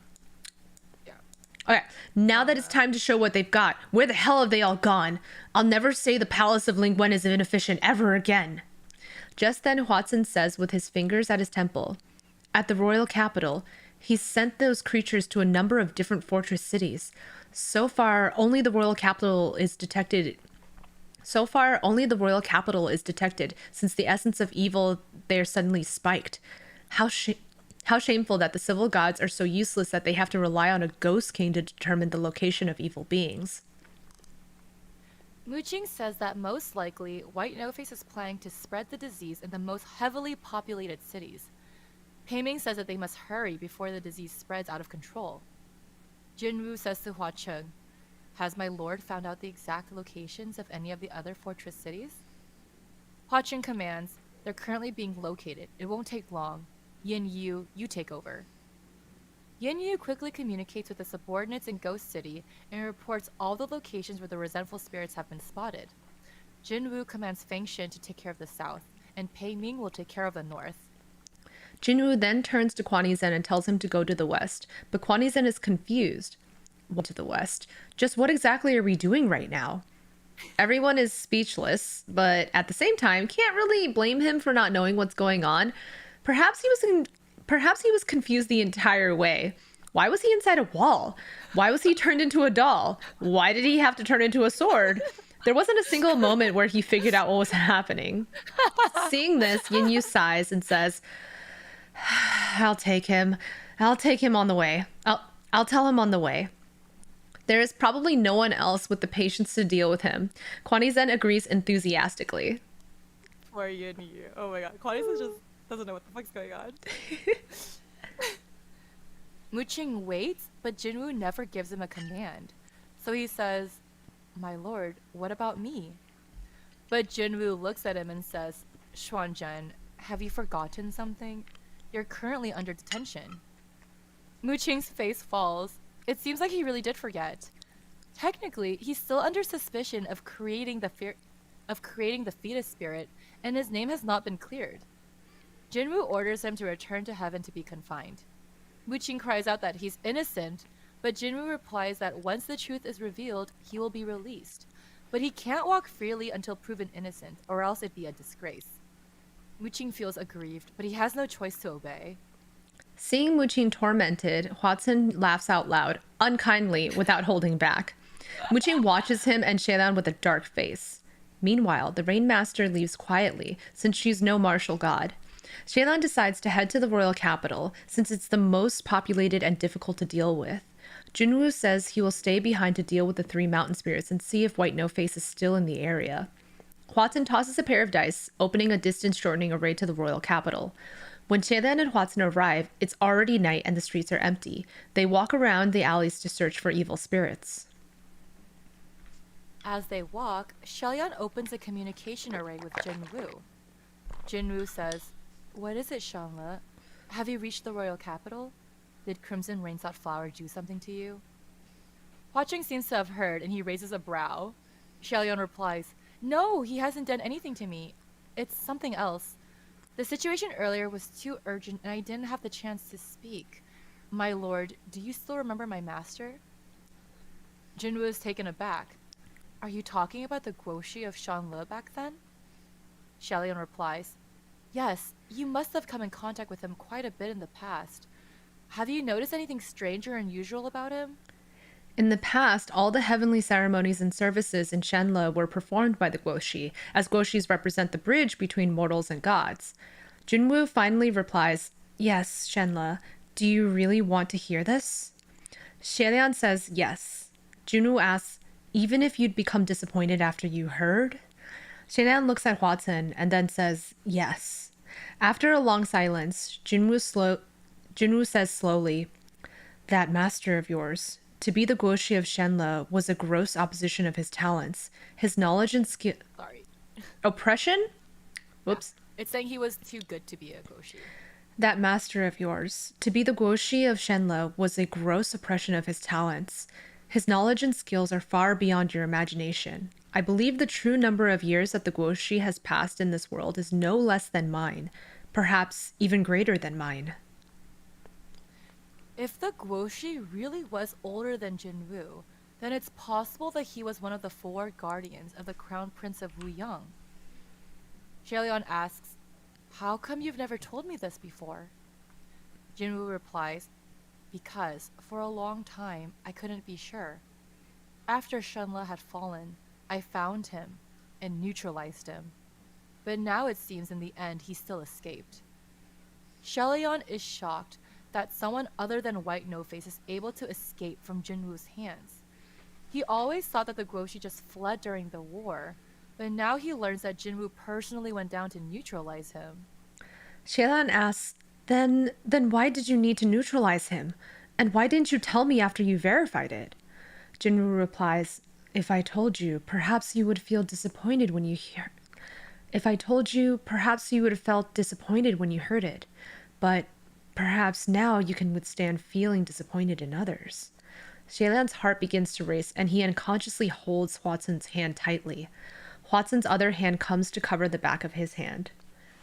Okay, now that it's time to show what they've got, where the hell have they all gone? I'll never say the palace of Ling Wen is inefficient ever again. Just then, Huatsun says with his fingers at his temple, at the royal capital, he's sent those creatures to a number of different fortress cities. So far, only the royal capital is detected since the essence of evil there suddenly spiked. How shameful that the civil gods are so useless that they have to rely on a ghost king to determine the location of evil beings. Mu Qing says that most likely, White No-Face is planning to spread the disease in the most heavily populated cities. Pei Ming says that they must hurry before the disease spreads out of control. Jun Wu says to Hua Cheng, has my lord found out the exact locations of any of the other fortress cities? Hua Cheng commands, they're currently being located. It won't take long. Yin Yu, you take over. Yin Yu quickly communicates with the subordinates in Ghost City and reports all the locations where the resentful spirits have been spotted. Jun Wu commands Feng Xin to take care of the south, and Pei Ming will take care of the north. Jun Wu then turns to Kuan Yi Zhen and tells him to go to the west, but Kuan Yi Zhen is confused. What to the west? Just what exactly are we doing right now? Everyone is speechless, but at the same time, can't really blame him for not knowing what's going on. Perhaps he was confused the entire way. Why was he inside a wall? Why was he turned into a doll? Why did he have to turn into a sword? There wasn't a single moment where he figured out what was happening. Seeing this, Yin Yu sighs and says, I'll take him on the way. I'll tell him on the way. There is probably no one else with the patience to deal with him. Kwani Zen agrees enthusiastically. For you and you. Oh my god. Kwani just doesn't know what the fuck's going on. Muqing waits, but Jun Wu never gives him a command. So he says, "My lord, what about me?" But Jun Wu looks at him and says, "Xuanzhen, have you forgotten something? You're currently under detention." Muqing's face falls. It seems like he really did forget. Technically, he's still under suspicion of creating the fetus spirit, and his name has not been cleared. Jun Wu orders him to return to heaven to be confined. Muqing cries out that he's innocent, but Jun Wu replies that once the truth is revealed, he will be released. But he can't walk freely until proven innocent, or else it'd be a disgrace. Muqing feels aggrieved, but he has no choice to obey. Seeing Muqing tormented, Huatsun laughs out loud, unkindly, without holding back. Muqing watches him and Xie Lian with a dark face. Meanwhile, the Rainmaster leaves quietly, since she's no martial god. Xie Lian decides to head to the royal capital, since it's the most populated and difficult to deal with. Jun Wu says he will stay behind to deal with the 3 mountain spirits and see if White No-Face is still in the area. Huatsun tosses a pair of dice, opening a distance-shortening array to the royal capital. When Xie Lian and Huatsun arrive, it's already night and the streets are empty. They walk around the alleys to search for evil spirits. As they walk, Xie Lian opens a communication array with Jun Wu. Jun Wu says, "What is it, Shanle? Have you reached the royal capital? Did Crimson Rainsought Flower do something to you?" Hua Cheng seems to have heard, and he raises a brow. Xie Lian replies, "No, he hasn't done anything to me. It's something else. The situation earlier was too urgent, and I didn't have the chance to speak. My lord, do you still remember my master?" Jun Wu is taken aback. "Are you talking about the guoshi of Shanle back then?" Xie Lian replies, "Yes, you must have come in contact with him quite a bit in the past. Have you noticed anything strange or unusual about him?" In the past, all the heavenly ceremonies and services in Shenle were performed by the guoshi, as guoshis represent the bridge between mortals and gods. Junwu finally replies, "Yes, Shenle, do you really want to hear this?" Xie Lian says yes. Junwu asks, "Even if you'd become disappointed after you heard?" Xie Lian looks at Huatsun and then says yes. After a long silence, Junwu says slowly, "That master of yours, to be the guoshi of Shenle, was a gross opposition of his talents. His knowledge and skill..." Sorry. Oppression? Whoops. It's saying he was too good to be a guoshi. "That master of yours, to be the guoshi of Shenle, was a gross oppression of his talents. His knowledge and skills are far beyond your imagination. I believe the true number of years that the guoshi has passed in this world is no less than mine, perhaps even greater than mine." If the guoshi really was older than Jun Wu, then it's possible that he was one of the 4 guardians of the Crown Prince of Wuyang. Xie Lian asks, "How come you've never told me this before?" Jun Wu replies, "Because, for a long time, I couldn't be sure. After Shenle had fallen, I found him and neutralized him. But now it seems in the end he still escaped." Xie Lian is shocked that someone other than White No-Face is able to escape from Jun Wu's hands. He always thought that the guoshi just fled during the war, but now he learns that Jun Wu personally went down to neutralize him. Xie Lian asks, Then why did you need to neutralize him? And why didn't you tell me after you verified it?" Jinru replies, "If I told you, perhaps you would feel disappointed when you hear... If I told you, perhaps you would have felt disappointed when you heard it. But perhaps now you can withstand feeling disappointed in others." Xie Lian's heart begins to race, and he unconsciously holds Huatsun's hand tightly. Huatsun's other hand comes to cover the back of his hand.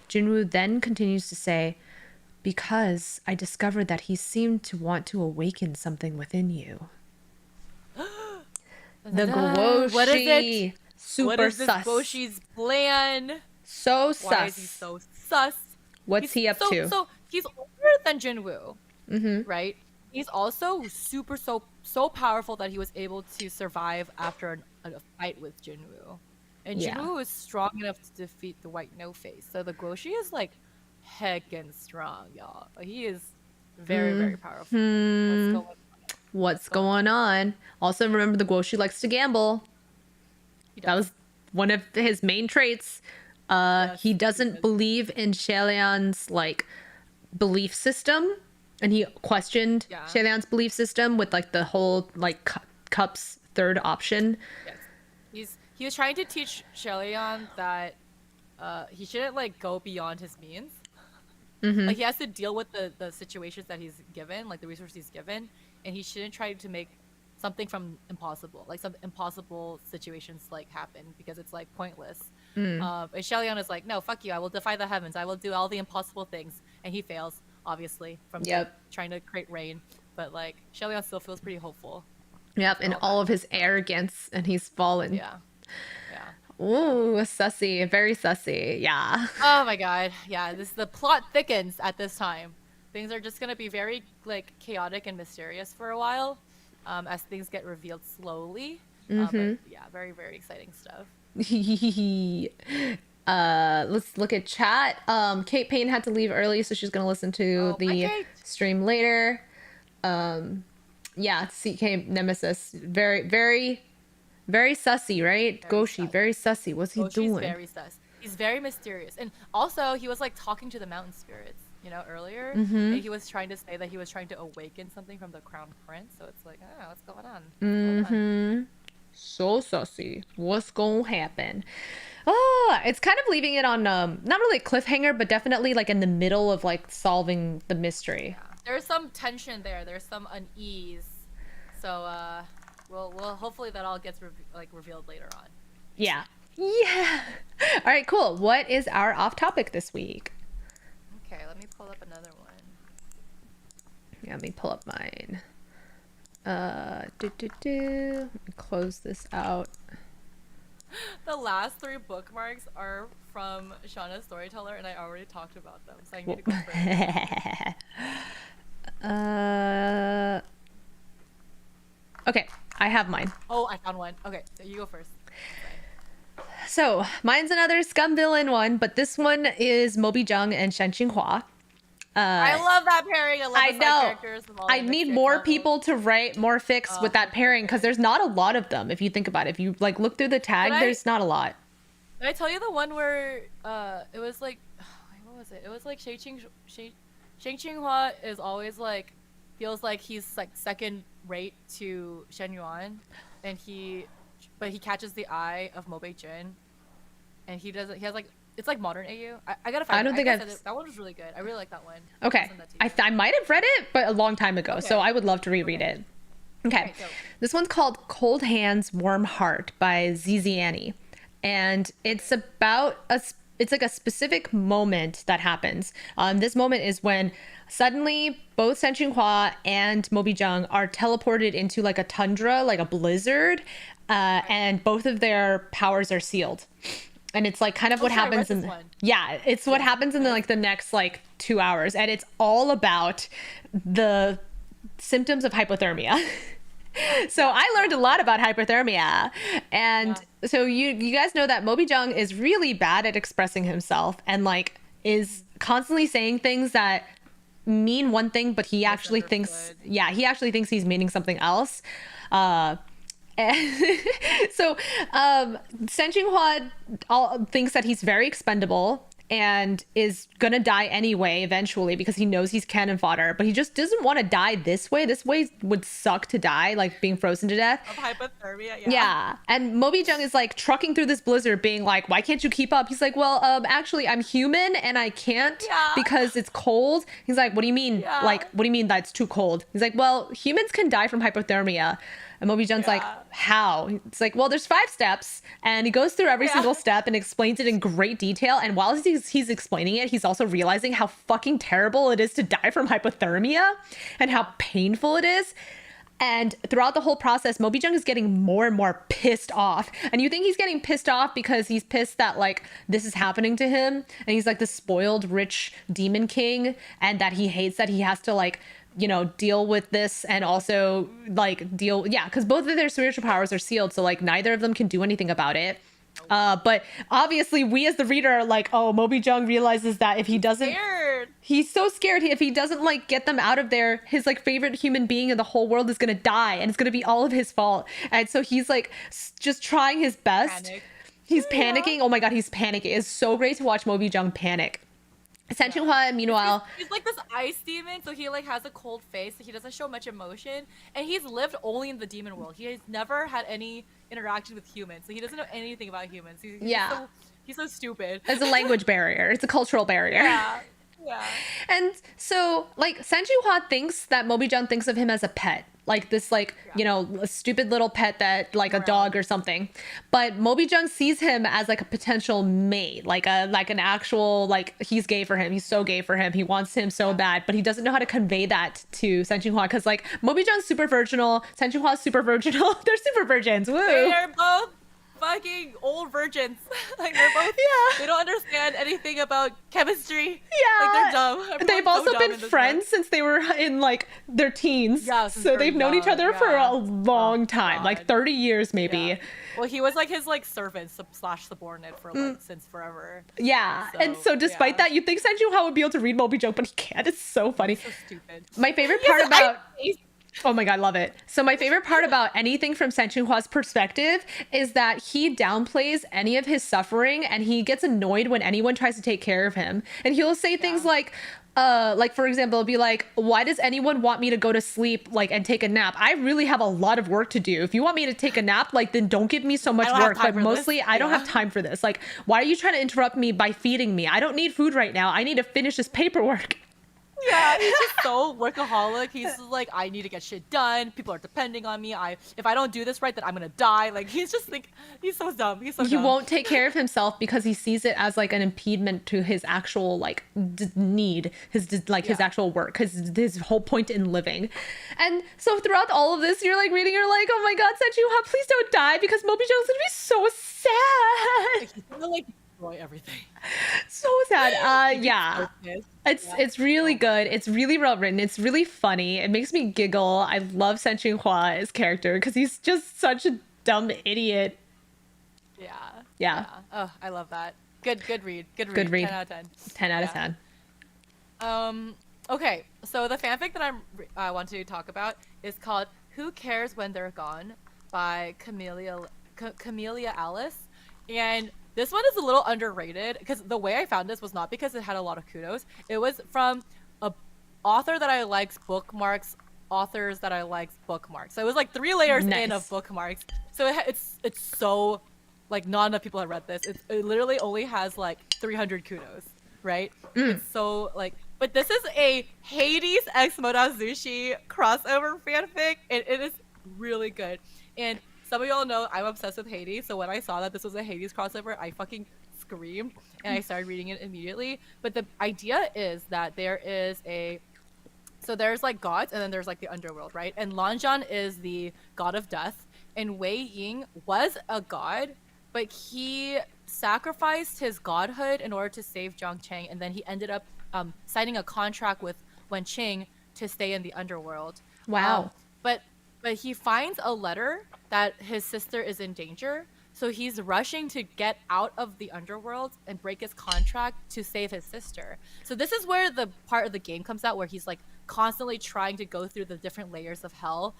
Jinwu then continues to say, "Because I discovered that he seemed to want to awaken something within you." The guoshi. What is it? Super what is this sus. guoshi's plan? So sus. Why is he so sus? What's he up to? So he's older than Jun Wu, right? He's also so powerful that he was able to survive after a fight with Jun Wu. And Yeah. Jun Wu is strong enough to defeat the White No-Face. So the guoshi is like heckin' strong, y'all. He is very, very powerful. What's going on? What's going on? Also, remember the guoshi likes to gamble. That was one of his main traits. Yes, He he doesn't does. believe in Xie Lian's like belief system, and he questioned Yeah. Xie Lian's belief system with like the whole like cups third option. Yes. He was trying to teach Xie Lian that he shouldn't like go beyond his means. Like he has to deal with the situations that he's given, like the resources he's given, and he shouldn't try to make something from impossible, like some impossible situations like happen because it's like pointless. And Xie Lian is like, no, fuck you, I will defy the heavens, I will do all the impossible things, and he fails obviously from like, trying to create rain, but like Xie Lian still feels pretty hopeful. Yep, and all of his arrogance, and he's fallen. Yeah. Ooh, sussy, very sussy. Yeah. Oh my god. Yeah, the plot thickens at this time. Things are just gonna be very like chaotic and mysterious for a while, as things get revealed slowly. But yeah, very very exciting stuff. Let's look at chat. Kate Payne had to leave early, so she's gonna listen to the stream later. Yeah, CK Nemesis, very sussy, right? Very Guoshi, sus. very sussy. What's he Goshi's doing? very sus. He's very mysterious, and also he was like talking to the mountain spirits, you know, earlier. And he was trying to say that he was trying to awaken something from the crown prince. So it's like, oh, what's going on? What's going on? So sussy. What's gonna happen? Oh, it's kind of leaving it on not really a cliffhanger, but definitely like in the middle of like solving the mystery. Yeah. There's some tension there. There's some unease. So we'll hopefully that all gets revealed later on. Yeah. Yeah. All right, cool. What is our off topic this week? Okay, let me pull up another one. Yeah, let me pull up mine. Let me close this out. The last 3 bookmarks are from Shauna's Storyteller, and I already talked about them, so I need to go first. Okay, I have mine. Oh, I found one. Okay, so you go first. So mine's another scum villain one, but this one is Moby Jung and Shen Qinghua. I love that pairing. I love the side characters of all I the need MXTX more levels. people to write more fics with that pairing because there's not a lot of them. If you think about it, if you like look through the tag, there's not a lot. Did I tell you the one where it was like, what was it? It was like Sheng Qinghua is always like feels like he's like second rate to Shen Yuan, and he catches the eye of Mo Bei-jin, and he has like. It's like modern AU. I gotta find. I don't think that one was really good. I really like that one. Okay, I might have read it, but a long time ago, so I would love to reread it. Okay, this one's called "Cold Hands, Warm Heart" by Ziziani, and it's about it's like a specific moment that happens. This moment is when suddenly both Shen Qinghua and Moby Jung are teleported into like a tundra, like a blizzard, and both of their powers are sealed. And it's like kind of what happens in it's what happens in the next like 2 hours, and it's all about the symptoms of hypothermia. So I learned a lot about hypothermia, and so you guys know that Moby Jung is really bad at expressing himself and like is constantly saying things that mean one thing, but he actually thinks he's meaning something else. So Shen Qinghua thinks that he's very expendable and is gonna die anyway eventually because he knows he's cannon fodder, but he just doesn't want to die this way. This way would suck to die, like being frozen to death. Of hypothermia, yeah. And Moby Jung is like trucking through this blizzard being like, why can't you keep up? He's like, well, actually I'm human and I can't because it's cold. He's like, what do you mean? Like, what do you mean that's too cold? He's like, well, humans can die from hypothermia. And Moby Jung's like, how? It's like, well, there's 5 steps. And he goes through every single step and explains it in great detail. And while he's explaining it, he's also realizing how fucking terrible it is to die from hypothermia and how painful it is. And throughout the whole process, Moby Jung is getting more and more pissed off. And you think he's getting pissed off because he's pissed that like this is happening to him. And he's like the spoiled rich demon king. And that he hates that he has to like, you know, deal with this and also like because both of their spiritual powers are sealed, so like neither of them can do anything about it. But obviously, we as the reader are like, oh, Moby Jung realizes that if he doesn't, Scared. he's so scared. If he doesn't like get them out of there, his like favorite human being in the whole world is gonna die, and it's gonna be all of his fault. And so he's like just trying his best. Panic. He's panicking. Oh my god, he's panicking. It's so great to watch Moby Jung panic. Sen Hua, meanwhile, He's like this ice demon, so he like has a cold face. So he doesn't show much emotion, and he's lived only in the demon world. He has never had any interaction with humans, so he doesn't know anything about humans. He's so stupid. it's a language barrier. It's a cultural barrier. Yeah. Yeah. And so, like, San Hua thinks that Moby Jung thinks of him as a pet. Like this, like, you know, a stupid little pet that, like, a dog or something. But Moby Jung sees him as, like, a potential mate. Like, an actual, like, he's gay for him. He's so gay for him. He wants him so bad. But he doesn't know how to convey that to San Hua. Because, like, Moby Jung's super virginal. San Hua's super virginal. They're super virgins. Woo! They're both fucking old virgins. Like they're both. Yeah. They don't understand anything about chemistry. Yeah. Like they're dumb. Everyone's They've so also dumb been in this friends book. since they were in like their teens. Yeah, since so they're they've known each young, other for yeah. a long time, God. like 30 years maybe. Yeah. Well, he was like his like servant slash subordinate for like since forever. Yeah. And so despite that, you think San Hua would be able to read Moby Jung, but he can't. It's so funny. So stupid. My favorite He has part an about ice- Oh my god, love it. So my favorite part about anything from San Hua's perspective is that he downplays any of his suffering and he gets annoyed when anyone tries to take care of him. And he'll say things like for example, it'll be like, why does anyone want me to go to sleep like and take a nap? I really have a lot of work to do. If you want me to take a nap, like then don't give me so much work. But mostly I don't have time for this. Like, why are you trying to interrupt me by feeding me? I don't need food right now. I need to finish this paperwork. Yeah, he's just so workaholic. He's just like, I need to get shit done. People are depending on me. If I don't do this right, then I'm gonna die. Like he's just like, he's so dumb. He's so dumb. He won't take care of himself because he sees it as like an impediment to his actual like need, his actual work, his whole point in living. And so throughout all of this, you're like reading, you're like, oh my god, San Hua, please don't die because Moby Jung's gonna be so sad. Like, he's gonna like destroy everything. So sad. Yeah. It's really good. It's really well written. It's really funny. It makes me giggle. I love San Hua as character because he's just such a dumb idiot. Yeah. Oh, I love that. Good read. Good read. 10 out of 10. 10 out of 10. Okay, so the fanfic that I want to talk about is called "Who Cares When They're Gone" by Camellia Alice, and this one is a little underrated because the way I found this was not because it had a lot of kudos. It was from a author that I likes bookmarks, authors that I likes bookmarks. So it was like 3 layers in of bookmarks. So it's so like not enough people have read this. It literally only has like 300 kudos, right? It's so like, but this is a Hades x Modazushi crossover fanfic, and it is really good. And some of y'all know I'm obsessed with Hades, so when I saw that this was a Hades crossover, I fucking screamed and I started reading it immediately. But the idea is that there's like gods and then there's like the underworld, right? And Lanjan is the god of death, and Wei Ying was a god, but he sacrificed his godhood in order to save Jiang Cheng, and then he ended up signing a contract with Wen Qing to stay in the underworld. Wow. But he finds a letter that his sister is in danger, so he's rushing to get out of the underworld and break his contract to save his sister. So this is where the part of the game comes out where he's like constantly trying to go through the different layers of hell,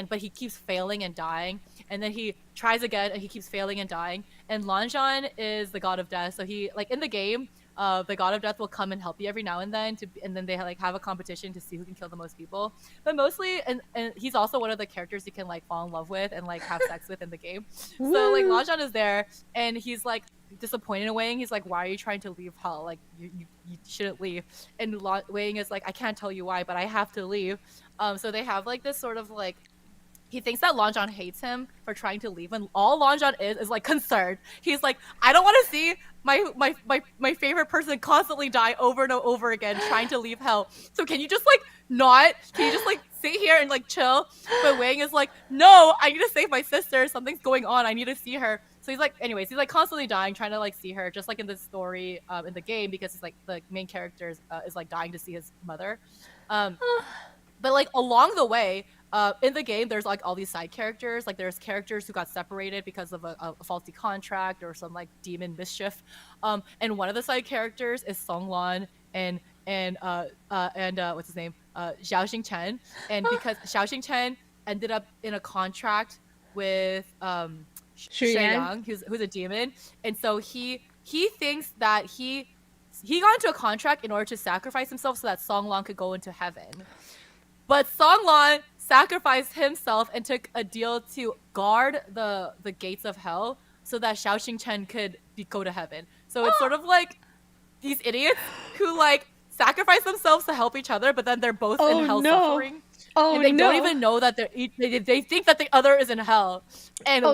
but he keeps failing and dying, and then he tries again and he keeps failing and dying. And Lanjan is the god of death, so he like in the game the god of death will come and help you every now and then and then they like have a competition to see who can kill the most people, but mostly and he's also one of the characters you can like fall in love with and like have sex with in the game. So like Lanjan is there and he's like disappointed in Wei Ying. He's like, why are you trying to leave hell? Like you shouldn't leave. And Wei Ying is like, I can't tell you why, but I have to leave. So they have like this sort of like, he thinks that Lanjan hates him for trying to leave, and all Lanjan is like concerned. He's like, I don't want to see my favorite person constantly die over and over again trying to leave hell. So can you just like not? Can you just like sit here and like chill? But Wang is like, no, I need to save my sister. Something's going on. I need to see her. So he's like, anyways, he's like constantly dying, trying to like see her, just like in the story in the game, because it's like the main character is like dying to see his mother. But like along the way, in the game, there's like all these side characters. Like there's characters who got separated because of a faulty contract or some like demon mischief. And one of the side characters is Song Lan and what's his name? Xiao Xingchen. And because Xiao Xingchen ended up in a contract with Xie Lian, who's a demon, and so he thinks that he got into a contract in order to sacrifice himself so that Song Lan could go into heaven. But Song Lan sacrificed himself and took a deal to guard the gates of hell so that Xiao Xingchen could go to heaven. So it's sort of like these idiots who like sacrifice themselves to help each other, but then they're both in hell suffering. And they don't even know that they think that the other is in hell. And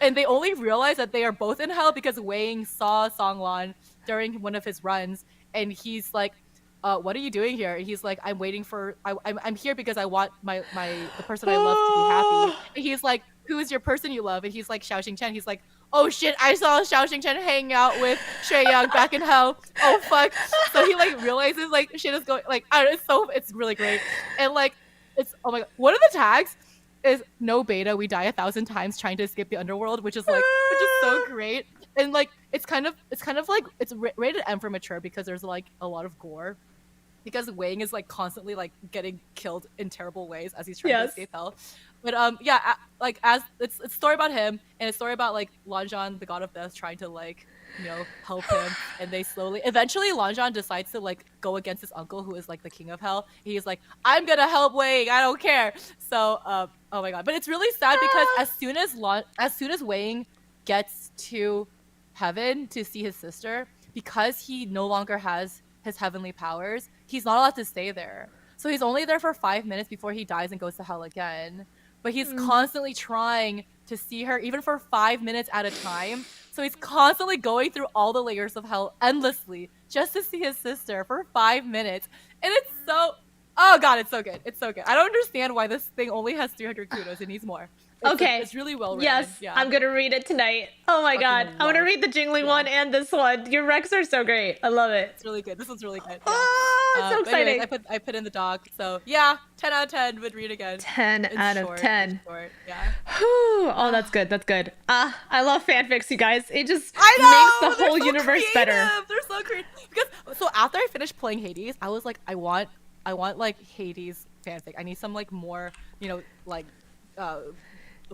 and they only realize that they are both in hell because Wei Ying saw Song Lan during one of his runs, and he's like, what are you doing here? And he's like, I'm waiting for I'm here because I want the person I love to be happy. And he's like, who is your person you love? And he's like, Xiao Xingchen. He's like, oh shit, I saw Xiao Xingchen hanging out with Xie Yang back in hell. Oh fuck. So he like realizes like shit is going like I don't know, it's really great. And like it's one of the tags is no beta, we die 1,000 times trying to escape the underworld, which is so great. And like it's kind of like it's rated M for mature because there's like a lot of gore. Because Wei Ying is like constantly like getting killed in terrible ways as he's trying to escape hell. But like as it's a story about him and a story about like Lanzhan, the god of death, trying to like, you know, help him. And they eventually Lanzhan decides to like go against his uncle who is like the king of hell. He's like, I'm gonna help Wei Ying, I don't care. So oh my god. But it's really sad because as soon as Wei Ying gets to heaven to see his sister, because he no longer has his heavenly powers, he's not allowed to stay there. So he's only there for 5 minutes before he dies and goes to hell again. But he's constantly trying to see her, even for 5 minutes at a time. So he's constantly going through all the layers of hell endlessly just to see his sister for 5 minutes. And it's so... Oh god, it's so good. It's so good. I don't understand why this thing only has 300 kudos. It needs more. It's really well written. Yes, yeah. I'm gonna read it tonight. Oh my god, I'm gonna read the Jingling one and this one. Your recs are so great. I love it. It's really good. This one's really good. Yeah. Oh, it's so exciting. Anyways, I put in the doc. So yeah, 10 out of 10 would read again. 10 out of 10. Short, yeah. Whew. Oh, that's good. That's good. I love fanfics, you guys. It just makes the whole universe better. They're so creative. Because so after I finished playing Hades, I was like, I want like Hades fanfic. I need some like more, you know, like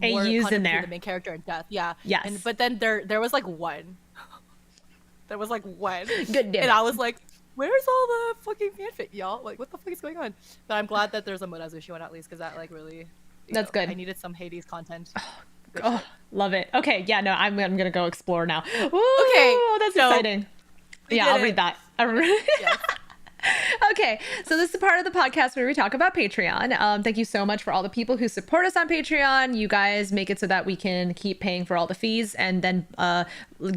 more AUs in there. The main character and death. Yeah. Yes. But then there was like one. There was like one. Good damn. And I was like, where's all the fucking fanfic, y'all? Like, what the fuck is going on? But I'm glad that there's a Modazushi one at least, because that like really. That's good. I needed some Hades content. Oh, love it. Okay, yeah, no, I'm gonna go explore now. Ooh, okay, that's exciting. Yeah, I'll read that. Yes. Okay, so this is a part of the podcast where we talk about Patreon. Thank you so much for all the people who support us on Patreon. You guys make it so that we can keep paying for all the fees and then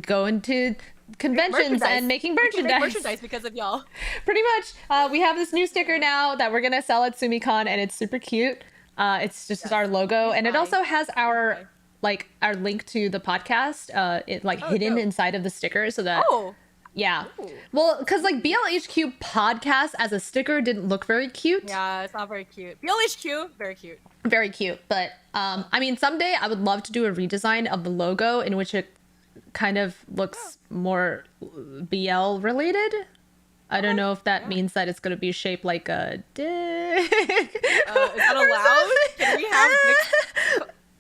go into conventions and making merchandise. Make merchandise because of y'all. Pretty much. We have this new sticker now that we're gonna sell at SumiCon, and it's super cute. It's just our logo, and it also has our link to the podcast hidden inside of the sticker, so that yeah. Ooh. Well, because like BLHQ podcast as a sticker didn't look very cute. Yeah, it's not very cute. BLHQ, very cute. Very cute. But I mean, someday I would love to do a redesign of the logo in which it kind of looks more BL related. I don't know if that means that it's going to be shaped like a dick. Is that allowed? Can we have mixed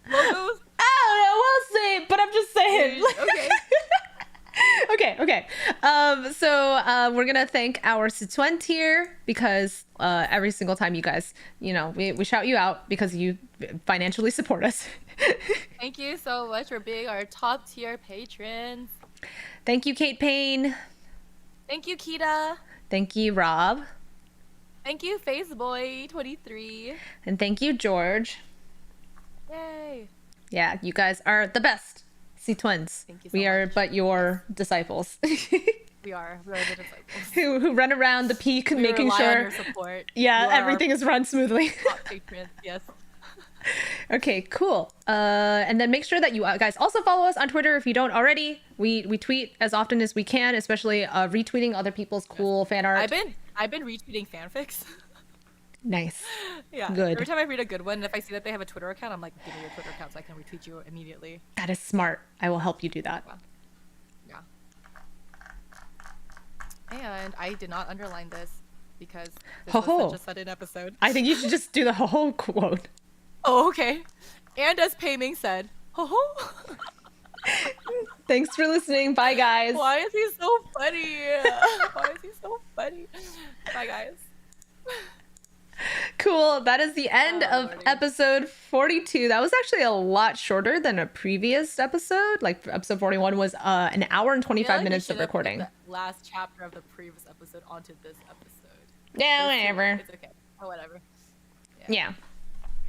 logos? I don't know. We'll see. But I'm just saying. Okay. Okay. So we're gonna thank our Sichuan tier because every single time you guys, you know, we shout you out because you financially support us. Thank you so much for being our top tier patrons. Thank you, Kate Payne. Thank you, Kita. Thank you, Rob. Thank you, Faceboy23. And thank you, George. Yay. Yeah, you guys are the best. Twins. Thank you so we are much. but your disciples. We are the disciples. who run around the peak making sure on your support. Yeah, everything is run smoothly. Patrons, yes. Okay, cool. And then make sure that you guys also follow us on Twitter if you don't already. We tweet as often as we can, especially retweeting other people's cool fan art. I've been retweeting fanfics. Nice. Yeah. Good. Every time I read a good one, if I see that they have a Twitter account, I'm like, give me your Twitter account so I can retweet you immediately. That is smart. I will help you do that. Yeah. And I did not underline this because this was such a sudden episode. I think you should just do the whole quote. Oh, okay. And as Pei Ming said, ho ho. Thanks for listening. Bye, guys. Why is he so funny? Why is he so funny? Bye, guys. Cool. That is the end of Lordy. episode 42. That was actually a lot shorter than a previous episode. Like episode 41 was an hour and 25 minutes of recording. The last chapter of the previous episode onto this episode. Yeah, whatever. It's okay. Oh, whatever. Yeah.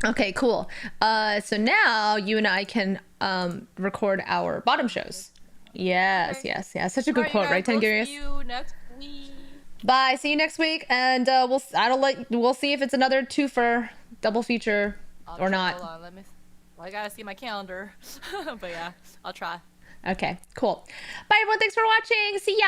Okay, cool. So now you and I can record our bottom shows. Yes, Okay. yes. Such a good quote, right, We'll Tangarius? see you next week. Bye. See you next week, and we'll see if it's another twofer, double feature, or not. Hold on, let me. Well, I gotta see my calendar, but yeah, I'll try. Okay, cool. Bye, everyone. Thanks for watching. See ya.